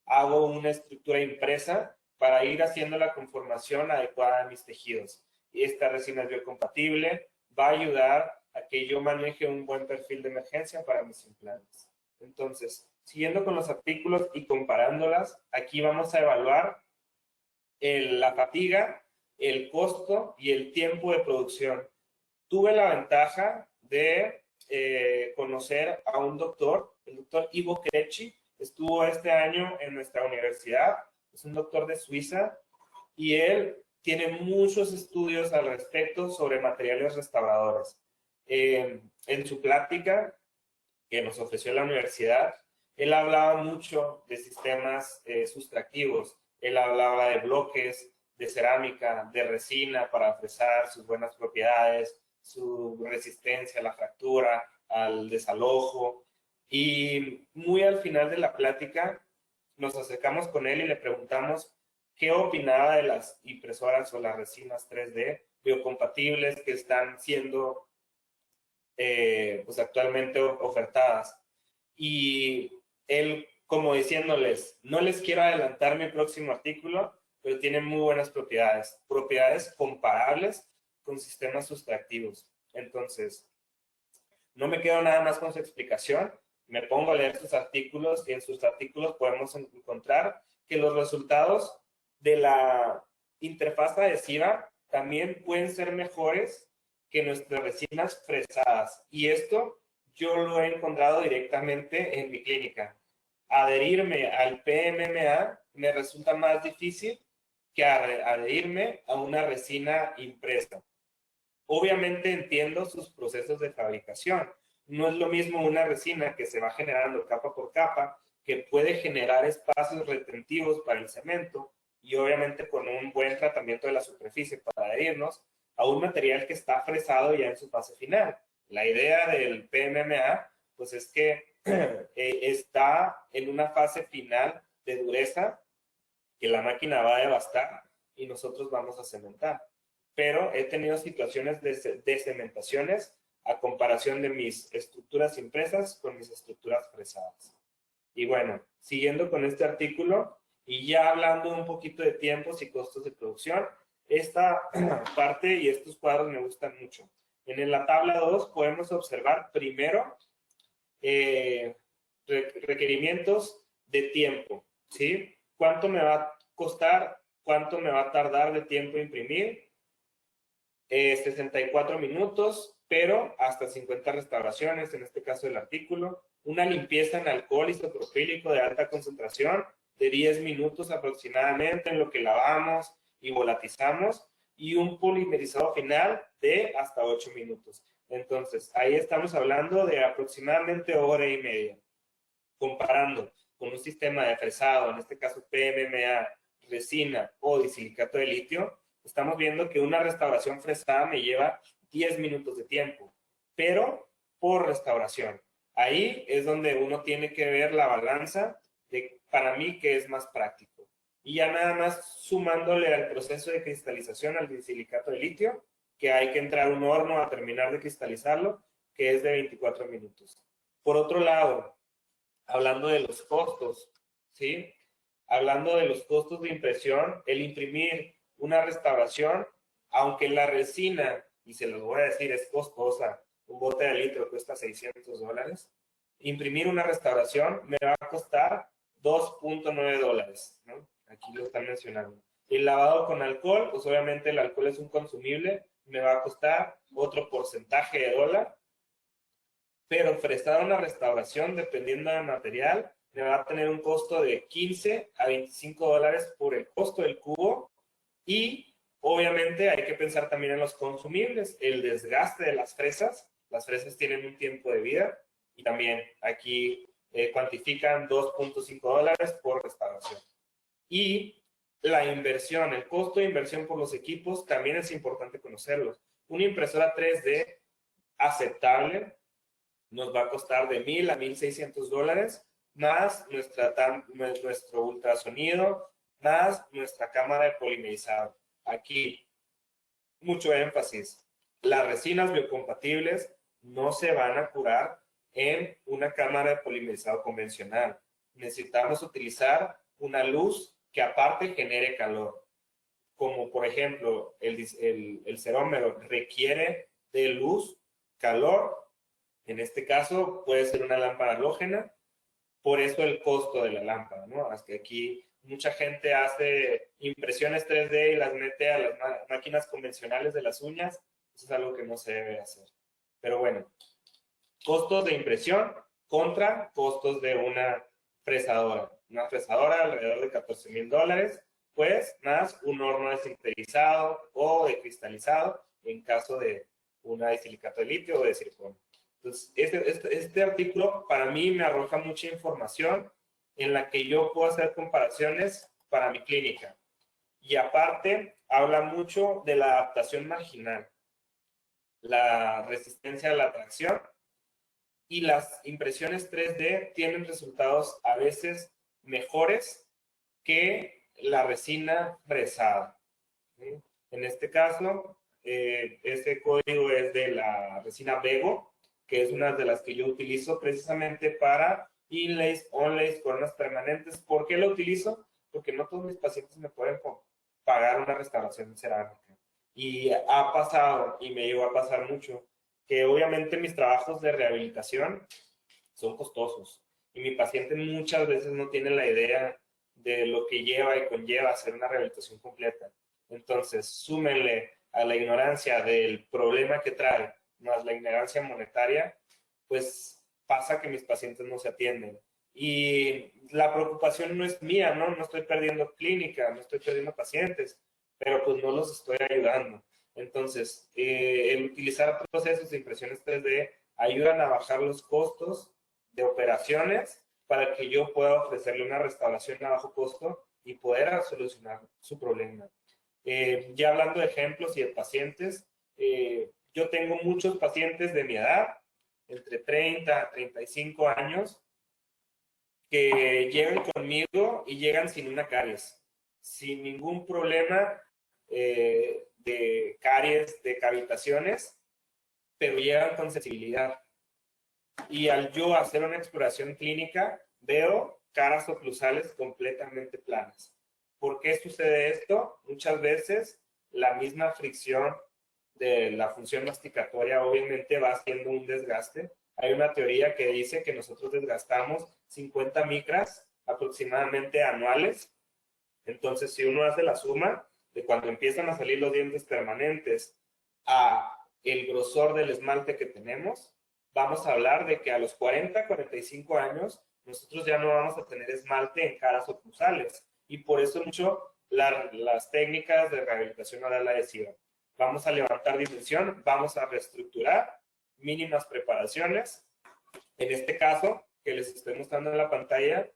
Speaker 1: hago una estructura impresa para ir haciendo la conformación adecuada a mis tejidos. Y esta resina es biocompatible, va a ayudar a que yo maneje un buen perfil de emergencia para mis implantes. Entonces, siguiendo con los artículos y comparándolas, aquí vamos a evaluar la fatiga, el costo y el tiempo de producción. Tuve la ventaja de conocer a un doctor, el doctor Ivo Crecci. Estuvo este año en nuestra universidad, es un doctor de Suiza, y él tiene muchos estudios al respecto sobre materiales restauradores. En su plática que nos ofreció la universidad, él hablaba mucho de sistemas sustractivos, él hablaba de bloques de cerámica, de resina para fresar, sus buenas propiedades, su resistencia a la fractura, al desalojo. Y muy al final de la plática nos acercamos con él y le preguntamos qué opinaba de las impresoras o las resinas 3D biocompatibles que están siendo pues actualmente ofertadas. Y él, como diciéndoles, no les quiero adelantar mi próximo artículo, pero tiene muy buenas propiedades comparables con sistemas sustractivos. Entonces, no me quedo nada más con su explicación, me pongo a leer sus artículos, y en sus artículos podemos encontrar que los resultados de la interfaz adhesiva también pueden ser mejores que nuestras resinas fresadas. Y esto yo lo he encontrado directamente en mi clínica. Adherirme al PMMA me resulta más difícil que adherirme a una resina impresa. Obviamente entiendo sus procesos de fabricación. No es lo mismo una resina que se va generando capa por capa, que puede generar espacios retentivos para el cemento y obviamente con un buen tratamiento de la superficie para adherirnos a un material que está fresado ya en su fase final. La idea del PMMA pues es que está en una fase final de dureza que la máquina va a devastar y nosotros vamos a cementar. Pero he tenido situaciones de cementaciones a comparación de mis estructuras impresas con mis estructuras fresadas. Y bueno, siguiendo con este artículo y ya hablando un poquito de tiempos y costos de producción, esta parte y estos cuadros me gustan mucho. En la tabla 2 podemos observar primero requerimientos de tiempo, ¿sí? ¿Cuánto me va a costar? ¿Cuánto me va a tardar de tiempo imprimir? 64 minutos, pero hasta 50 restauraciones, en este caso del artículo. Una limpieza en alcohol isopropílico de alta concentración de 10 minutos aproximadamente, en lo que lavamos y volatizamos, y un polimerizado final de hasta 8 minutos. Entonces, ahí estamos hablando de aproximadamente hora y media. Comparando con un sistema de fresado, en este caso PMMA, resina o disilicato de litio, estamos viendo que una restauración fresada me lleva 10 minutos de tiempo, pero por restauración. Ahí es donde uno tiene que ver la balanza de, para mí, qué es más práctico. Y ya nada más sumándole al proceso de cristalización al disilicato de litio, que hay que entrar a un horno a terminar de cristalizarlo, que es de 24 minutos. Por otro lado, hablando de los costos, ¿sí? Hablando de los costos de impresión, el imprimir una restauración, aunque la resina, y se los voy a decir, es costosa, un bote de litro cuesta $600, imprimir una restauración me va a costar $2.9, ¿no? Aquí lo están mencionando. El lavado con alcohol, pues obviamente el alcohol es un consumible, me va a costar otro porcentaje de dólar, pero fresar una restauración, dependiendo del material, me va a tener un costo de $15 a $25 por el costo del cubo. Y obviamente hay que pensar también en los consumibles, el desgaste de las fresas tienen un tiempo de vida, y también aquí cuantifican $2.5 por restauración. Y la inversión, el costo de inversión por los equipos, también es importante conocerlos. Una impresora 3D aceptable nos va a costar de $1,000 a $1,600, más nuestro ultrasonido, más nuestra cámara de polimerizado. Aquí, mucho énfasis. Las resinas biocompatibles no se van a curar en una cámara de polimerizado convencional. Necesitamos utilizar una luz que aparte genere calor. Como por ejemplo, el cerómero requiere de luz, calor. En este caso puede ser una lámpara halógena, por eso el costo de la lámpara, ¿no? Es que aquí mucha gente hace impresiones 3D y las mete a las máquinas convencionales de las uñas. Eso es algo que no se debe hacer. Pero bueno, costos de impresión contra costos de una fresadora. Una fresadora alrededor de $14,000, pues más un horno de sinterizado o de cristalizado en caso de una de silicato de litio o de silicona. Entonces, este artículo para mí me arroja mucha información en la que yo puedo hacer comparaciones para mi clínica. Y aparte, habla mucho de la adaptación marginal, la resistencia a la tracción, y las impresiones 3D tienen resultados a veces mejores que la resina fresada. ¿Sí? En este caso, este código es de la resina Bego, que es una de las que yo utilizo precisamente para inlays, onlays, coronas permanentes. ¿Por qué lo utilizo? Porque no todos mis pacientes me pueden pagar una restauración cerámica. Y ha pasado, y me llegó a pasar mucho, que obviamente mis trabajos de rehabilitación son costosos. Y mi paciente muchas veces no tiene la idea de lo que lleva y conlleva hacer una rehabilitación completa. Entonces, súmenle a la ignorancia del problema que trae, más la ignorancia monetaria, pues pasa que mis pacientes no se atienden. Y la preocupación no es mía, ¿no? No estoy perdiendo clínica, no estoy perdiendo pacientes, pero pues no los estoy ayudando. Entonces, el utilizar procesos de impresiones 3D ayudan a bajar los costos de operaciones para que yo pueda ofrecerle una restauración a bajo costo y poder solucionar su problema. Ya hablando de ejemplos y de pacientes, yo tengo muchos pacientes de mi edad, entre 30 a 35 años, que llegan conmigo y llegan sin una caries, sin ningún problema de caries, de cavitaciones, pero llegan con sensibilidad. Y al yo hacer una exploración clínica, veo caras oclusales completamente planas. ¿Por qué sucede esto? Muchas veces la misma fricción de la función masticatoria obviamente va haciendo un desgaste. Hay una teoría que dice que nosotros desgastamos 50 micras aproximadamente anuales. Entonces, si uno hace la suma de cuando empiezan a salir los dientes permanentes a el grosor del esmalte que tenemos, vamos a hablar de que a los 40, 45 años, nosotros ya no vamos a tener esmalte en caras oclusales. Y por eso mucho las técnicas de rehabilitación oral adhesiva. Vamos a levantar dimensión, vamos a reestructurar, mínimas preparaciones. En este caso, que les estoy mostrando en la pantalla,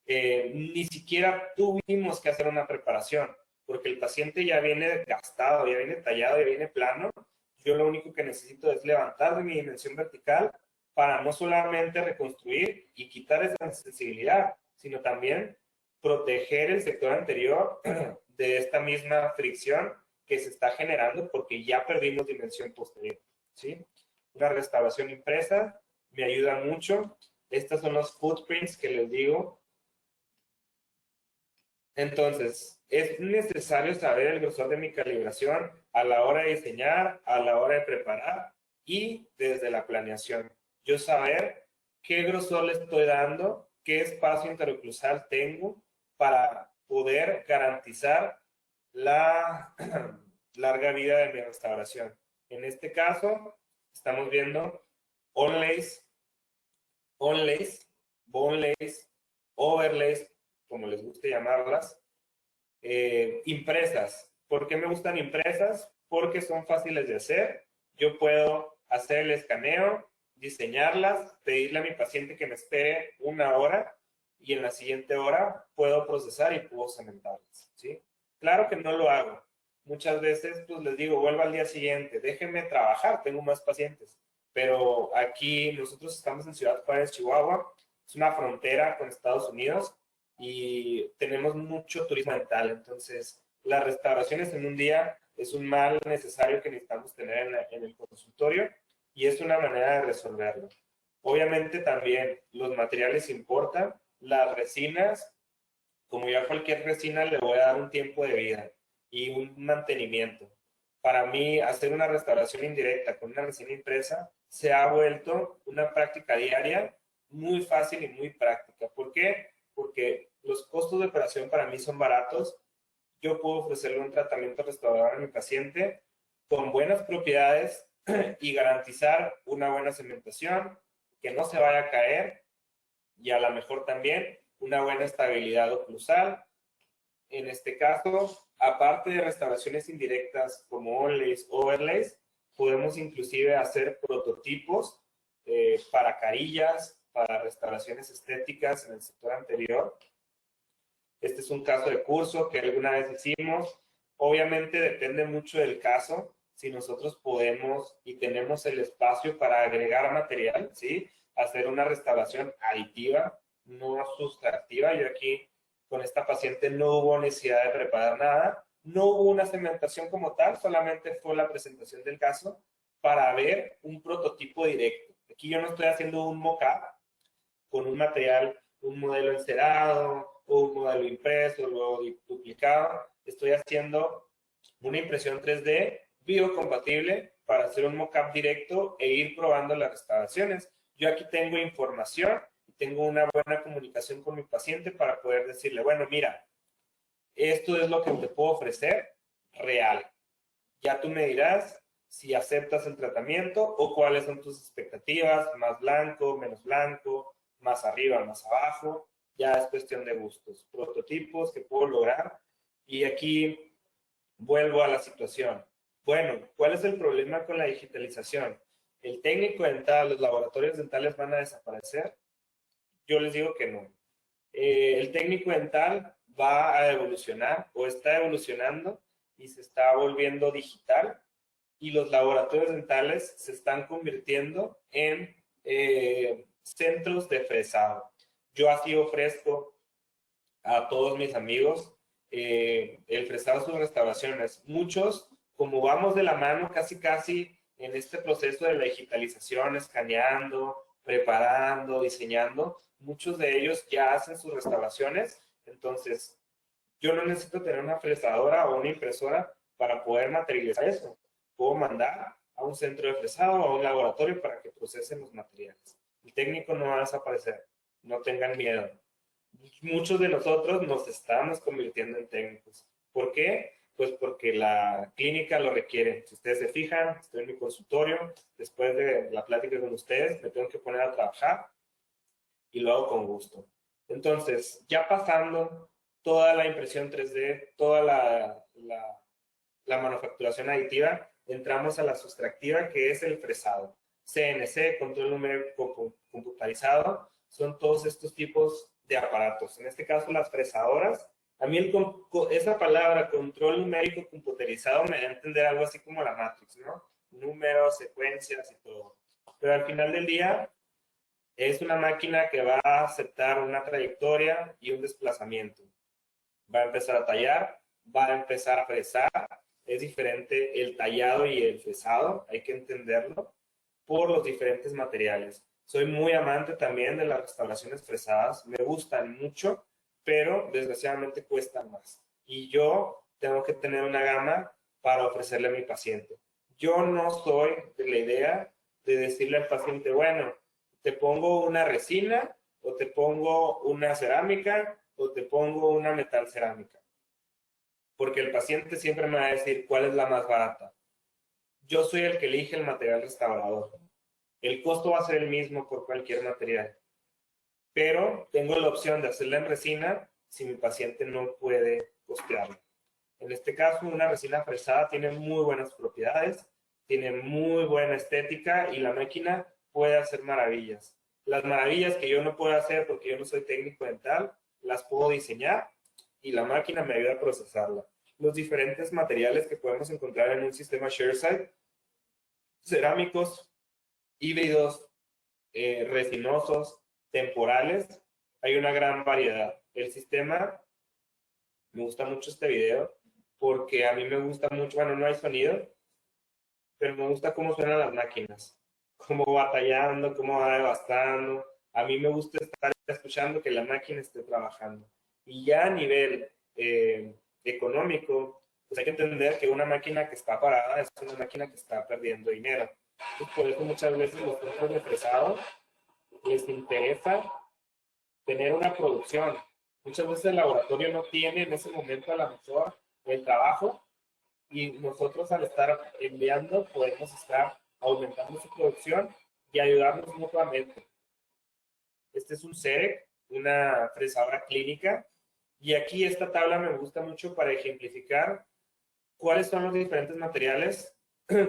Speaker 1: ni siquiera tuvimos que hacer una preparación, porque el paciente ya viene gastado, ya viene tallado, ya viene plano. Yo lo único que necesito es levantar de mi dimensión vertical para no solamente reconstruir y quitar esa sensibilidad, sino también proteger el sector anterior de esta misma fricción que se está generando porque ya perdimos dimensión posterior, ¿sí? Una restauración impresa me ayuda mucho. Estos son los footprints que les digo. Entonces, es necesario saber el grosor de mi calibración a la hora de diseñar, a la hora de preparar y desde la planeación. Yo saber qué grosor le estoy dando, qué espacio interoclusal tengo para poder garantizar la larga vida de mi restauración. En este caso, estamos viendo onlays, bonelays, overlays, como les guste llamarlas, impresas. ¿Por qué me gustan impresas? Porque son fáciles de hacer. Yo puedo hacer el escaneo, diseñarlas, pedirle a mi paciente que me espere 1 hora y en la siguiente hora puedo procesar y puedo cementarlas, ¿sí? Claro que no lo hago. Muchas veces pues les digo, vuelva al día siguiente, déjenme trabajar, tengo más pacientes. Pero aquí nosotros estamos en Ciudad Juárez, Chihuahua, es una frontera con Estados Unidos y tenemos mucho turismo dental. Entonces, las restauraciones en un día es un mal necesario que necesitamos tener en el consultorio y es una manera de resolverlo. Obviamente también los materiales importan, las resinas, como ya cualquier resina, le voy a dar un tiempo de vida y un mantenimiento. Para mí, hacer una restauración indirecta con una resina impresa se ha vuelto una práctica diaria muy fácil y muy práctica. ¿Por qué? Porque los costos de operación para mí son baratos. Yo puedo ofrecerle un tratamiento restaurador a mi paciente con buenas propiedades y garantizar una buena cementación, que no se vaya a caer y a lo mejor también una buena estabilidad oclusal. En este caso, aparte de restauraciones indirectas como onlays, overlays, podemos inclusive hacer prototipos para carillas, para restauraciones estéticas en el sector anterior. Este es un caso de curso que alguna vez hicimos. Obviamente depende mucho del caso, si nosotros podemos y tenemos el espacio para agregar material, ¿sí? Hacer una restauración aditiva, no sustractiva. Yo aquí con esta paciente no hubo necesidad de preparar nada, no hubo una cementación como tal, solamente fue la presentación del caso para ver un prototipo directo. Aquí yo no estoy haciendo un mock-up con un material, un modelo encerado o un modelo impreso, luego duplicado. Estoy haciendo una impresión 3D biocompatible para hacer un mock-up directo e ir probando las restauraciones. Yo aquí tengo información y tengo una buena comunicación con mi paciente para poder decirle, bueno, mira, esto es lo que te puedo ofrecer real. Ya tú me dirás si aceptas el tratamiento o cuáles son tus expectativas, más blanco, menos blanco, más arriba, más abajo. Ya es cuestión de gustos, prototipos que puedo lograr. Y aquí vuelvo a la situación. Bueno, ¿cuál es el problema con la digitalización? ¿El técnico dental, los laboratorios dentales van a desaparecer? Yo les digo que no. El técnico dental va a evolucionar o está evolucionando y se está volviendo digital y los laboratorios dentales se están convirtiendo en centros de fresado. Yo así ofrezco a todos mis amigos el fresado de sus restauraciones. Muchos, como vamos de la mano casi en este proceso de la digitalización, escaneando, preparando, diseñando, muchos de ellos ya hacen sus restauraciones. Entonces, yo no necesito tener una fresadora o una impresora para poder materializar eso. Puedo mandar a un centro de fresado o a un laboratorio para que procesen los materiales. El técnico no va a desaparecer. No tengan miedo. Muchos de nosotros nos estamos convirtiendo en técnicos. ¿Por qué? Pues porque la clínica lo requiere. Si ustedes se fijan, estoy en mi consultorio, después de la plática con ustedes, me tengo que poner a trabajar y lo hago con gusto. Entonces, ya pasando toda la impresión 3D, toda la manufacturación aditiva, entramos a la sustractiva, que es el fresado. CNC, control numérico computarizado, son todos estos tipos de aparatos. En este caso, las fresadoras. A mí esa palabra, control numérico computerizado, me da a entender algo así como la Matrix, ¿no? Números, secuencias y todo. Pero al final del día, es una máquina que va a aceptar una trayectoria y un desplazamiento. Va a empezar a tallar, va a empezar a fresar. Es diferente el tallado y el fresado, hay que entenderlo, por los diferentes materiales. Soy muy amante también de las restauraciones fresadas, me gustan mucho, pero desgraciadamente cuestan más. Y yo tengo que tener una gama para ofrecerle a mi paciente. Yo no soy de la idea de decirle al paciente, bueno, te pongo una resina, o te pongo una cerámica, o te pongo una metal cerámica. Porque el paciente siempre me va a decir cuál es la más barata. Yo soy el que elige el material restaurador. El costo va a ser el mismo por cualquier material. Pero tengo la opción de hacerla en resina si mi paciente no puede costearla. En este caso, una resina fresada tiene muy buenas propiedades, tiene muy buena estética y la máquina puede hacer maravillas. Las maravillas que yo no puedo hacer porque yo no soy técnico dental, las puedo diseñar y la máquina me ayuda a procesarla. Los diferentes materiales que podemos encontrar en un sistema ShareSide, cerámicos, híbridos, resinosos, temporales, hay una gran variedad. El sistema, me gusta mucho este video, porque a mí me gusta mucho, bueno, no hay sonido, pero me gusta cómo suenan las máquinas, cómo va tallando, cómo va devastando. A mí me gusta estar escuchando que la máquina esté trabajando. Y ya a nivel económico, pues hay que entender que una máquina que está parada es una máquina que está perdiendo dinero. Entonces, por eso muchas veces los centros de fresado les interesa tener una producción. Muchas veces el laboratorio no tiene en ese momento a lo mejor el trabajo y nosotros al estar enviando podemos estar aumentando su producción y ayudarnos mutuamente. Este es un CEREC, una fresadora clínica, y aquí esta tabla me gusta mucho para ejemplificar cuáles son los diferentes materiales,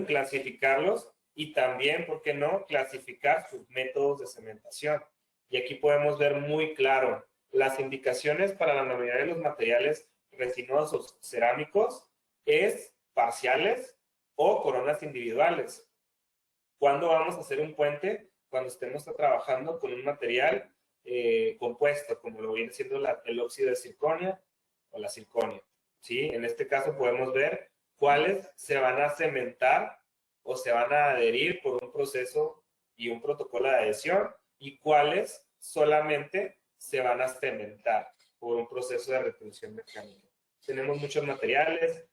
Speaker 1: clasificarlos y también, ¿por qué no?, clasificar sus métodos de cementación. Y aquí podemos ver muy claro las indicaciones para la mayoría de los materiales resinosos cerámicos es parciales o coronas individuales. ¿Cuándo vamos a hacer un puente? Cuando estemos trabajando con un material compuesto, como lo viene siendo el óxido de circonia o la circonia. ¿Sí? En este caso podemos ver cuáles se van a cementar o se van a adherir por un proceso y un protocolo de adhesión y cuáles solamente se van a cementar por un proceso de retención mecánica. Tenemos muchos materiales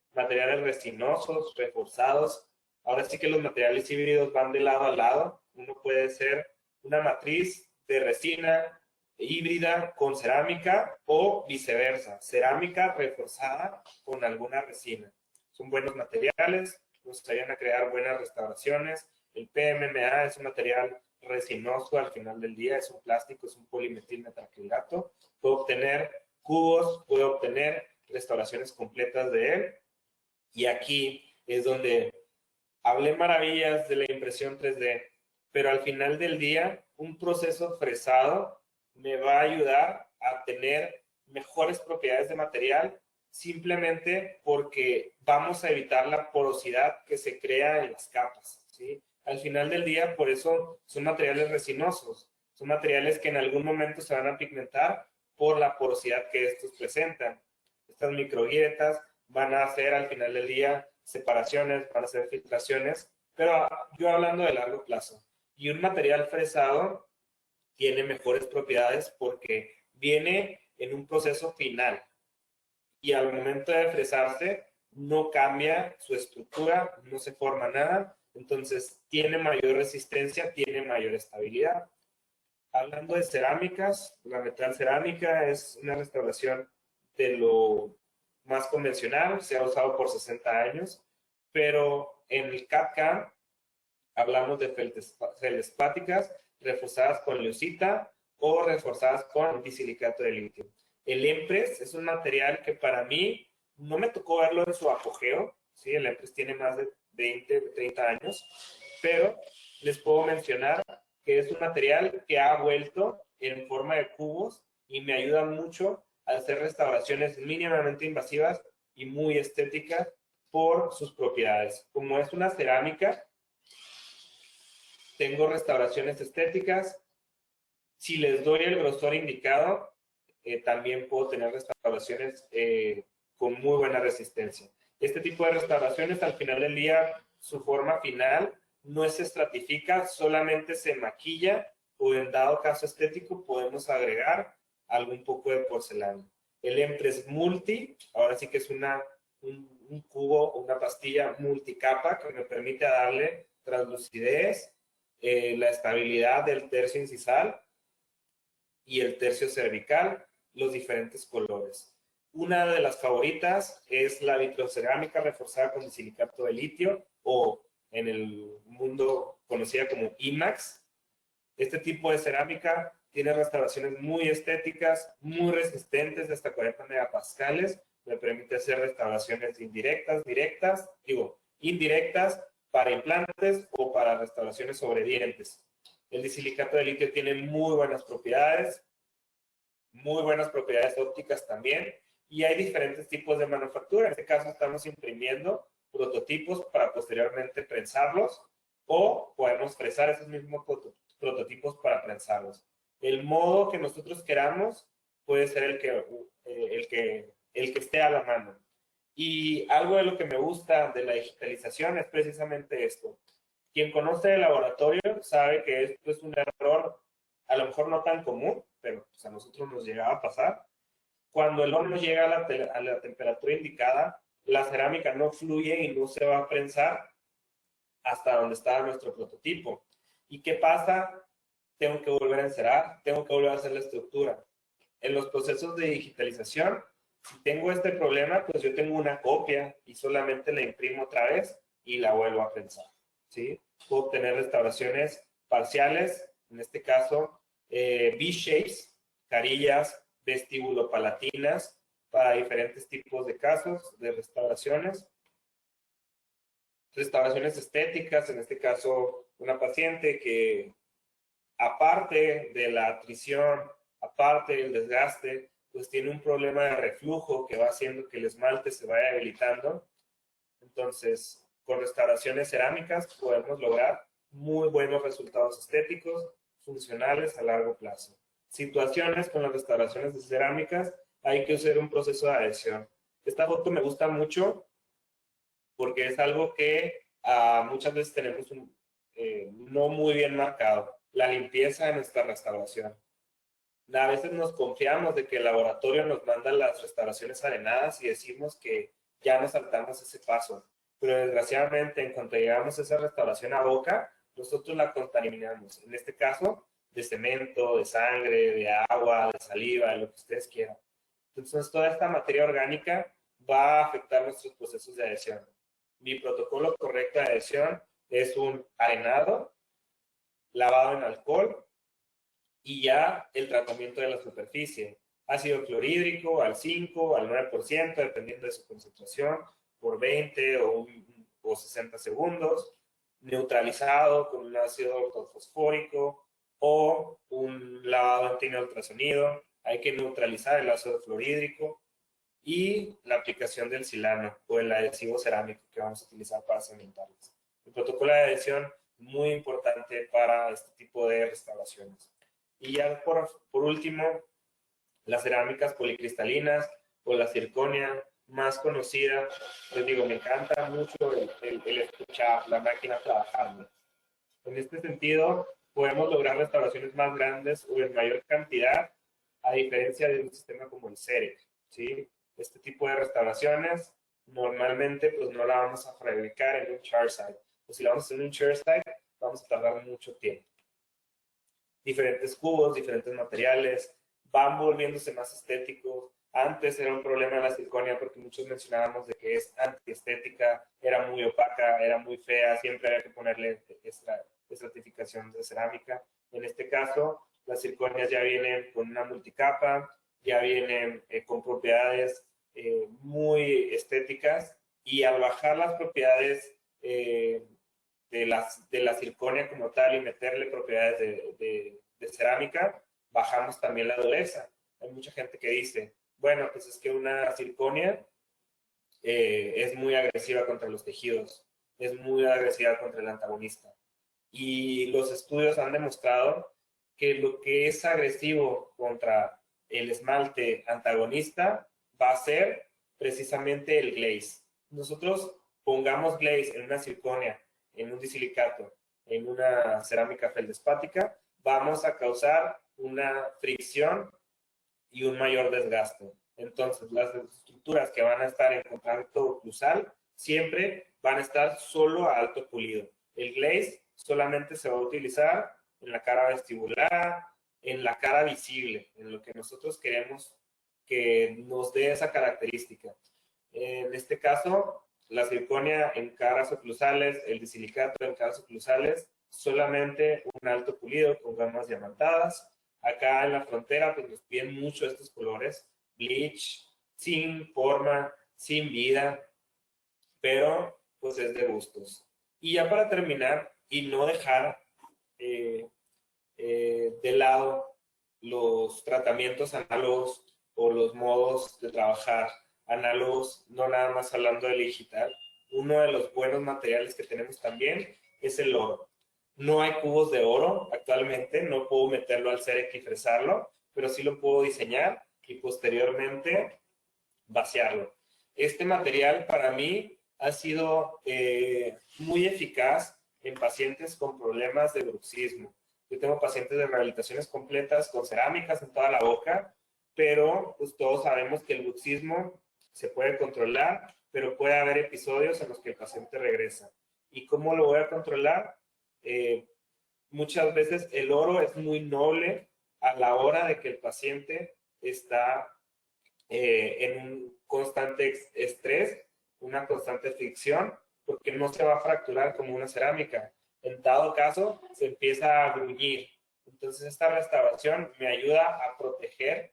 Speaker 1: resinosos, reforzados. Ahora sí que los materiales híbridos van de lado a lado. Uno puede ser una matriz de resina híbrida con cerámica o viceversa, cerámica reforzada con alguna resina. Son buenos materiales, nos ayudan a crear buenas restauraciones. El PMMA es un material resinoso al final del día, es un plástico, es un polimetil metacrilato. Puedo obtener cubos, puedo obtener restauraciones completas de él. Y aquí es donde hablé maravillas de la impresión 3D, pero al final del día, un proceso fresado me va a ayudar a tener mejores propiedades de material simplemente porque vamos a evitar la porosidad que se crea en las capas, ¿sí? Al final del día, por eso son materiales resinosos, son materiales que en algún momento se van a pigmentar por la porosidad que estos presentan. Estas microgrietas van a hacer al final del día separaciones, van a hacer filtraciones, pero yo hablando de largo plazo. Y un material fresado tiene mejores propiedades porque viene en un proceso final y al momento de fresarse no cambia su estructura, no se forma nada, entonces tiene mayor resistencia, tiene mayor estabilidad. Hablando de cerámicas, la metal cerámica es una restauración de lo más convencional, se ha usado por 60 años, pero en el CAD/CAM hablamos de feldespáticas reforzadas con leucita o reforzadas con bisilicato de litio. El Empres es un material que para mí no me tocó verlo en su apogeo, ¿sí? El Empres tiene más de 20, 30 años, pero les puedo mencionar que es un material que ha vuelto en forma de cubos y me ayuda mucho a hacer restauraciones mínimamente invasivas y muy estéticas por sus propiedades. Como es una cerámica, tengo restauraciones estéticas. Si les doy el grosor indicado, también puedo tener restauraciones con muy buena resistencia. Este tipo de restauraciones, al final del día, su forma final no se estratifica, solamente se maquilla, o en dado caso estético podemos agregar algún poco de porcelana. El Empress Multi, ahora sí que es un cubo, una pastilla multicapa que me permite darle translucidez, la estabilidad del tercio incisal y el tercio cervical, los diferentes colores. Una de las favoritas es la vitrocerámica reforzada con silicato de litio, o en el mundo conocida como IMAX. Este tipo de cerámica tiene restauraciones muy estéticas, muy resistentes, de hasta 40 megapascales. Me permite hacer restauraciones indirectas, indirectas para implantes o para restauraciones sobre dientes. El disilicato de litio tiene muy buenas propiedades ópticas también, y hay diferentes tipos de manufactura. En este caso estamos imprimiendo prototipos para posteriormente prensarlos, o podemos fresar esos mismos prototipos para prensarlos. El modo que nosotros queramos puede ser el que esté a la mano. Y algo de lo que me gusta de la digitalización es precisamente esto. Quien conoce el laboratorio sabe que esto es un error a lo mejor no tan común, pero pues a nosotros nos llegaba a pasar. Cuando el horno llega a la temperatura indicada, la cerámica no fluye y no se va a prensar hasta donde estaba nuestro prototipo. ¿Y qué pasa? Tengo que volver a encerar, tengo que volver a hacer la estructura. En los procesos de digitalización, si tengo este problema, pues yo tengo una copia y solamente la imprimo otra vez y la vuelvo a prensar, ¿sí? Puedo obtener restauraciones parciales, en este caso V-shapes, carillas vestíbulo-palatinas, para diferentes tipos de casos de restauraciones. Restauraciones estéticas, en este caso una paciente que, aparte de la atrición, aparte del desgaste, pues tiene un problema de reflujo que va haciendo que el esmalte se vaya debilitando. Entonces, con restauraciones cerámicas podemos lograr muy buenos resultados estéticos, funcionales a largo plazo. Situaciones con las restauraciones de cerámicas, hay que hacer un proceso de adhesión. Esta foto me gusta mucho porque es algo que muchas veces tenemos no muy bien marcado, la limpieza de nuestra restauración. A veces nos confiamos de que el laboratorio nos manda las restauraciones arenadas y decimos que ya nos saltamos ese paso. Pero desgraciadamente, en cuanto llegamos a esa restauración a boca, nosotros la contaminamos. En este caso, de cemento, de sangre, de agua, de saliva, de lo que ustedes quieran. Entonces, toda esta materia orgánica va a afectar nuestros procesos de adhesión. Mi protocolo correcto de adhesión es un arenado, lavado en alcohol, y ya el tratamiento de la superficie. Ácido clorhídrico al 5, al 9%, dependiendo de su concentración, por 20 o 60 segundos. Neutralizado con un ácido ortofosfórico o un lavado anti-ultrasonido. Hay que neutralizar el ácido clorhídrico, y la aplicación del silano o el adhesivo cerámico que vamos a utilizar para cementarlos. El protocolo de adhesión muy importante para este tipo de restauraciones. Y ya por último, las cerámicas policristalinas o la circonia más conocida. Les digo, me encanta mucho el escuchar la máquina trabajando. En este sentido, podemos lograr restauraciones más grandes o en mayor cantidad, a diferencia de un sistema como el CEREC, ¿sí? Este tipo de restauraciones normalmente pues no la vamos a fabricar en un chairside, o si la vamos a hacer en un chairside vamos a tardar mucho tiempo. Diferentes cubos, diferentes materiales, van volviéndose más estéticos. Antes era un problema la circonia porque muchos mencionábamos de que es antiestética, era muy opaca, era muy fea, siempre había que ponerle estratificación de cerámica. En este caso, las circonias ya vienen con una multicapa, ya vienen con propiedades muy estéticas, y al bajar las propiedades de la circonia como tal y meterle propiedades de cerámica, bajamos también la dureza. Hay mucha gente que dice, bueno, pues es que una circonia es muy agresiva contra los tejidos, es muy agresiva contra el antagonista. Y los estudios han demostrado que lo que es agresivo contra el esmalte antagonista va a ser precisamente el glaze. Nosotros pongamos glaze en una circonia, en un disilicato, en una cerámica feldespática, vamos a causar una fricción y un mayor desgaste. Entonces, las estructuras que van a estar en contacto oclusal siempre van a estar solo a alto pulido. El glaze solamente se va a utilizar en la cara vestibular, en la cara visible, en lo que nosotros queremos que nos dé esa característica. En este caso, la circonia en caras oclusales, el disilicato en caras oclusales, solamente un alto pulido con gamas diamantadas. Acá en la frontera, pues nos piden mucho estos colores, bleach, sin forma, sin vida, pero pues es de gustos. Y ya para terminar, y no dejar de lado los tratamientos análogos o los modos de trabajar análogos, no nada más hablando del digital, uno de los buenos materiales que tenemos también es el oro. No hay cubos de oro actualmente, no puedo meterlo al CEREC y fresarlo, pero sí lo puedo diseñar y posteriormente vaciarlo. Este material para mí ha sido muy eficaz en pacientes con problemas de bruxismo. Yo tengo pacientes de rehabilitaciones completas con cerámicas en toda la boca, pero pues todos sabemos que el bruxismo se puede controlar, pero puede haber episodios en los que el paciente regresa. ¿Y cómo lo voy a controlar? Muchas veces el oro es muy noble a la hora de que el paciente está en un constante estrés, una constante fricción, porque no se va a fracturar como una cerámica. En dado caso, se empieza a gruñir. Entonces, esta restauración me ayuda a proteger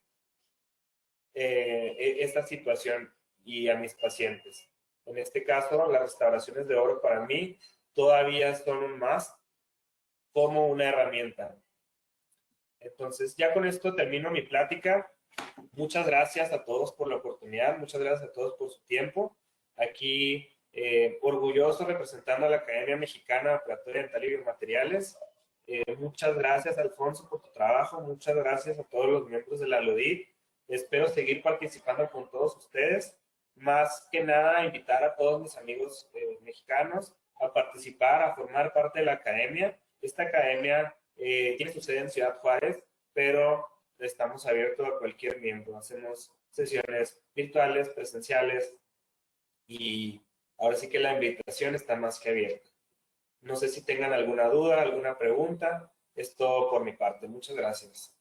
Speaker 1: esta situación y a mis pacientes. En este caso, las restauraciones de oro para mí todavía son un más como una herramienta. Entonces, ya con esto termino mi plática. Muchas gracias a todos por la oportunidad, muchas gracias a todos por su tiempo. Aquí, orgulloso representando a la Academia Mexicana de Operatoria Dental y Biomateriales. Muchas gracias, Alfonso, por tu trabajo. Muchas gracias a todos los miembros de la LODIT. Espero seguir participando con todos ustedes. Más que nada, invitar a todos mis amigos mexicanos a participar, a formar parte de la academia. Esta academia tiene su sede en Ciudad Juárez, pero estamos abiertos a cualquier miembro. Hacemos sesiones virtuales, presenciales, y ahora sí que la invitación está más que abierta. No sé si tengan alguna duda, alguna pregunta. Es todo por mi parte. Muchas gracias.